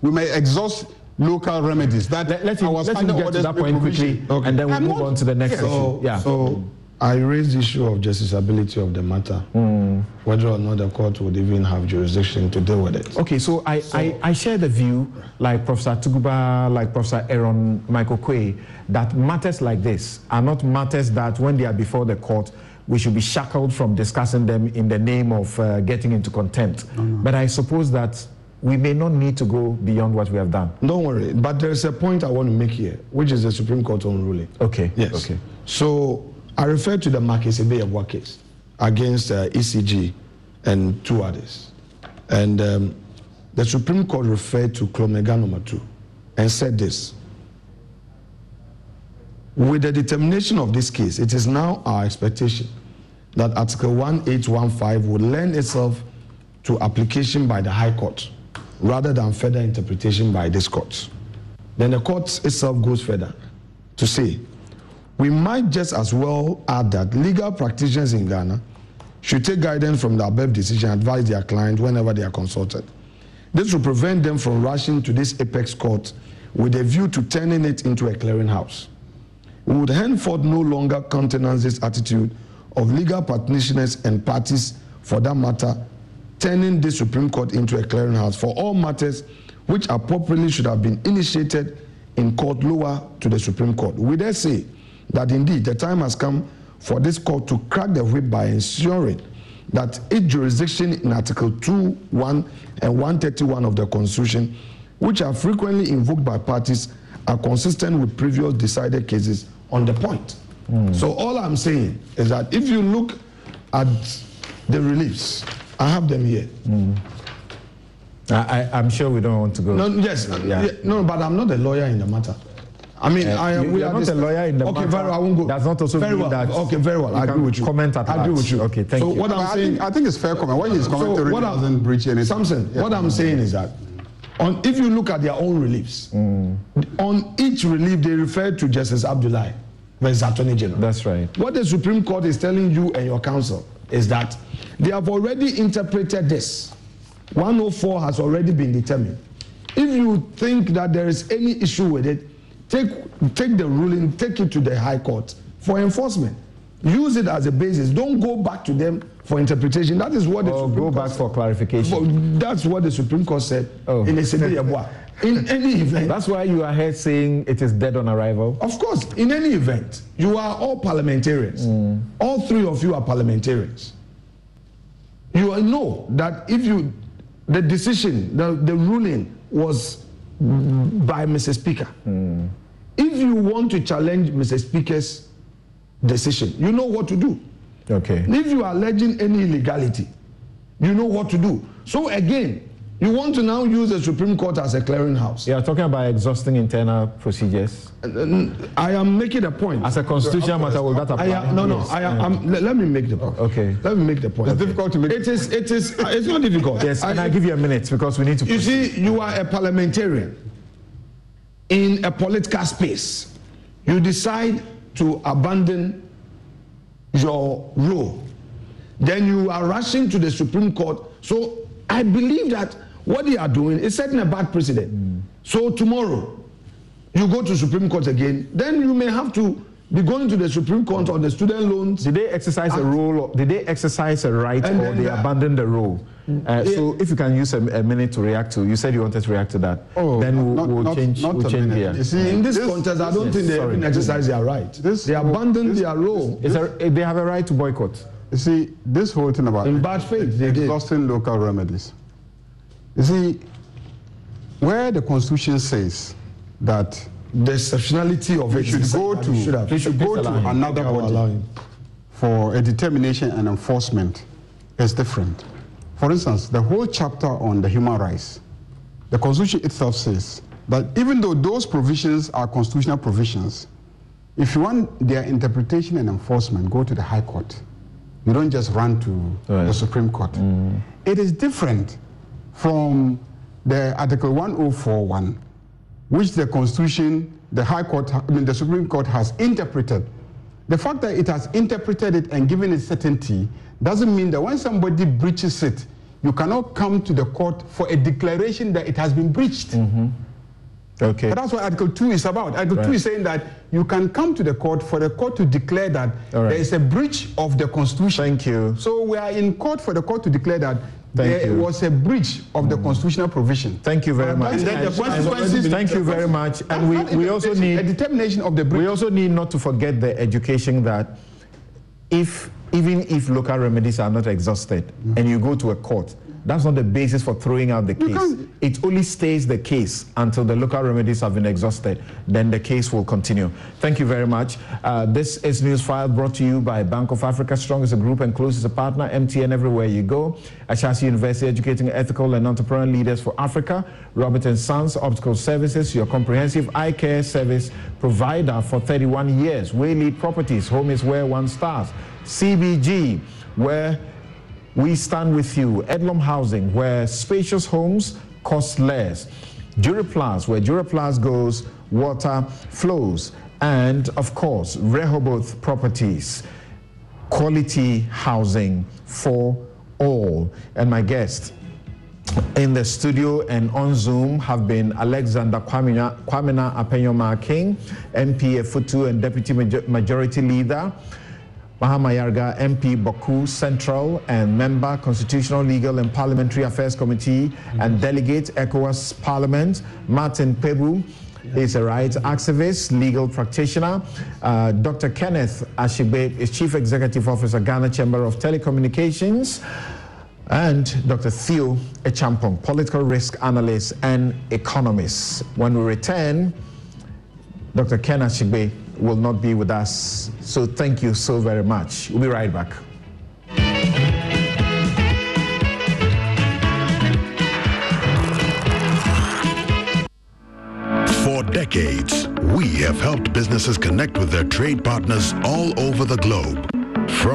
we may exhaust local remedies. Let's get to that point quickly, and then we'll move on to the next issue. So I raised the issue of justiciability of the matter, whether or not the court would even have jurisdiction to deal with it. Okay, so I share the view, like Professor Tuguba, like Professor Aaron Michael Quay, that matters like this are not matters that when they are before the court, we should be shackled from discussing them in the name of getting into contempt. But I suppose that we may not need to go beyond what we have done. Don't worry, but there's a point I want to make here, which is the Supreme Court own ruling. Okay. Yes. Okay. So I refer to the Makisebe case against ECG and two others. And the Supreme Court referred to Klomega number 2 and said this: with the determination of this case, it is now our expectation that Article 1815 would lend itself to application by the High Court rather than further interpretation by this court. Then the court itself goes further to say, we might just as well add that legal practitioners in Ghana should take guidance from the above decision and advise their client whenever they are consulted. This will prevent them from rushing to this apex court with a view to turning it into a clearinghouse. We would henceforth no longer countenance this attitude of legal practitioners and parties, for that matter, turning the Supreme Court into a clearinghouse for all matters which appropriately should have been initiated in court lower to the Supreme Court. We dare say that indeed the time has come for this court to crack the whip by ensuring that its jurisdiction in Article 2, 1, and 131 of the Constitution, which are frequently invoked by parties, are consistent with previous decided cases on the point. So all I'm saying is that if you look at the reliefs, I have them here. I'm sure we don't want to go. No, yes, no, but I'm not a lawyer in the matter. I mean, we are not a lawyer in the matter. Okay, very well, I won't go. That's not also very well. That okay, very well. I agree with you. Comment at I agree with you. Okay, thank you. What I'm saying, I think it's fair comment. What he's commenting doesn't breach anything. Samson, what I'm saying is that if you look at their own reliefs, on each relief they refer to Justice Abdullahi versus Attorney General. That's right. What the Supreme Court is telling you and your counsel is that they have already interpreted this. 104 has already been determined. If you think that there is any issue with it, take the ruling, take it to the High Court for enforcement. Use it as a basis. Don't go back to them for interpretation. That is what the Supreme Court go back for clarification. That's what the Supreme Court said in a In any event. That's why you are here saying it is dead on arrival? Of course. In any event, you are all parliamentarians. All three of you are parliamentarians. You know that if the decision, the ruling was by Mr. Speaker. If you want to challenge Mr. Speaker's decision, you know what to do. Okay. If you are alleging any illegality, you know what to do. So again, you want to now use the Supreme Court as a clearinghouse. You are talking about exhausting internal procedures. I am making a point. As a constitutional matter, will that apply? Let me make the point. Okay. Let me make the point. It's difficult to make. It's not difficult. Yes, and I give you a minute because we need to. You see, you are a parliamentarian in a political space. You decide to abandon your role. Then you are rushing to the Supreme Court. So I believe that what they are doing is setting a bad precedent. So tomorrow, you go to Supreme Court again, then you may have to be going to the Supreme Court on the student loans. Did they exercise a role? Did they exercise a right, or they abandoned the role? So if you can use a minute to react to, you said you wanted to react to that. Then we'll change here. You see, in this context, I don't think they even exercise their right. They abandoned their role. They have a right to boycott. You see, this whole thing about in bad faith, they exhausting local remedies. You see, where the Constitution says that the exceptionality of it should go to another body for a determination and enforcement is different. For instance, the whole chapter on the human rights, the Constitution itself says that even though those provisions are constitutional provisions, if you want their interpretation and enforcement, go to the High Court. You don't just run to the Supreme Court. It is different from the Article 104(1), which the Constitution, the High Court, the Supreme Court has interpreted. The fact that it has interpreted it and given it certainty doesn't mean that when somebody breaches it, you cannot come to the court for a declaration that it has been breached. Okay. But that's what Article 2 is about. Article 2 is saying that you can come to the court for the court to declare that there is a breach of the Constitution. Thank you. So we are in court for the court to declare that there was a breach of the constitutional provision. Thank you very much. And then the consequences. Thank you very much. And we also need a determination of the breach. We also need not to forget the education that even if local remedies are not exhausted and you go to a court, that's not the basis for throwing out the case. It only stays the case until the local remedies have been exhausted. Then the case will continue. Thank you very much. This is Newsfile, brought to you by Bank of Africa. Strong as a group and close as a partner. MTN everywhere you go. Ashasi University, educating ethical and entrepreneurial leaders for Africa. Robert & Sons Optical Services, your comprehensive eye care service provider for 31 years. Waylead Properties, home is where one starts. CBG, where we stand with you. Edlom Housing, where spacious homes cost less. Duraplast, where Duraplast goes, water flows. And of course, Rehoboth Properties. quality housing for all. And my guest in the studio and on Zoom have been Alexander Kwamina Apenyoma-King, MP Efutu and Deputy Majority Leader, Mahama Yarga, MP Boku Central and Member Constitutional Legal and Parliamentary Affairs Committee and Delegate ECOWAS Parliament, Martin Pebu. He's a rights activist, legal practitioner. Dr. Kenneth Ashigbe is Chief Executive Officer, Ghana Chamber of Telecommunications. And Dr. Theo Echampong, political risk analyst and economist. When we return, Dr. Ken Ashigbe will not be with us. So thank you so very much. We'll be right back. For decades, we have helped businesses connect with their trade partners all over the globe.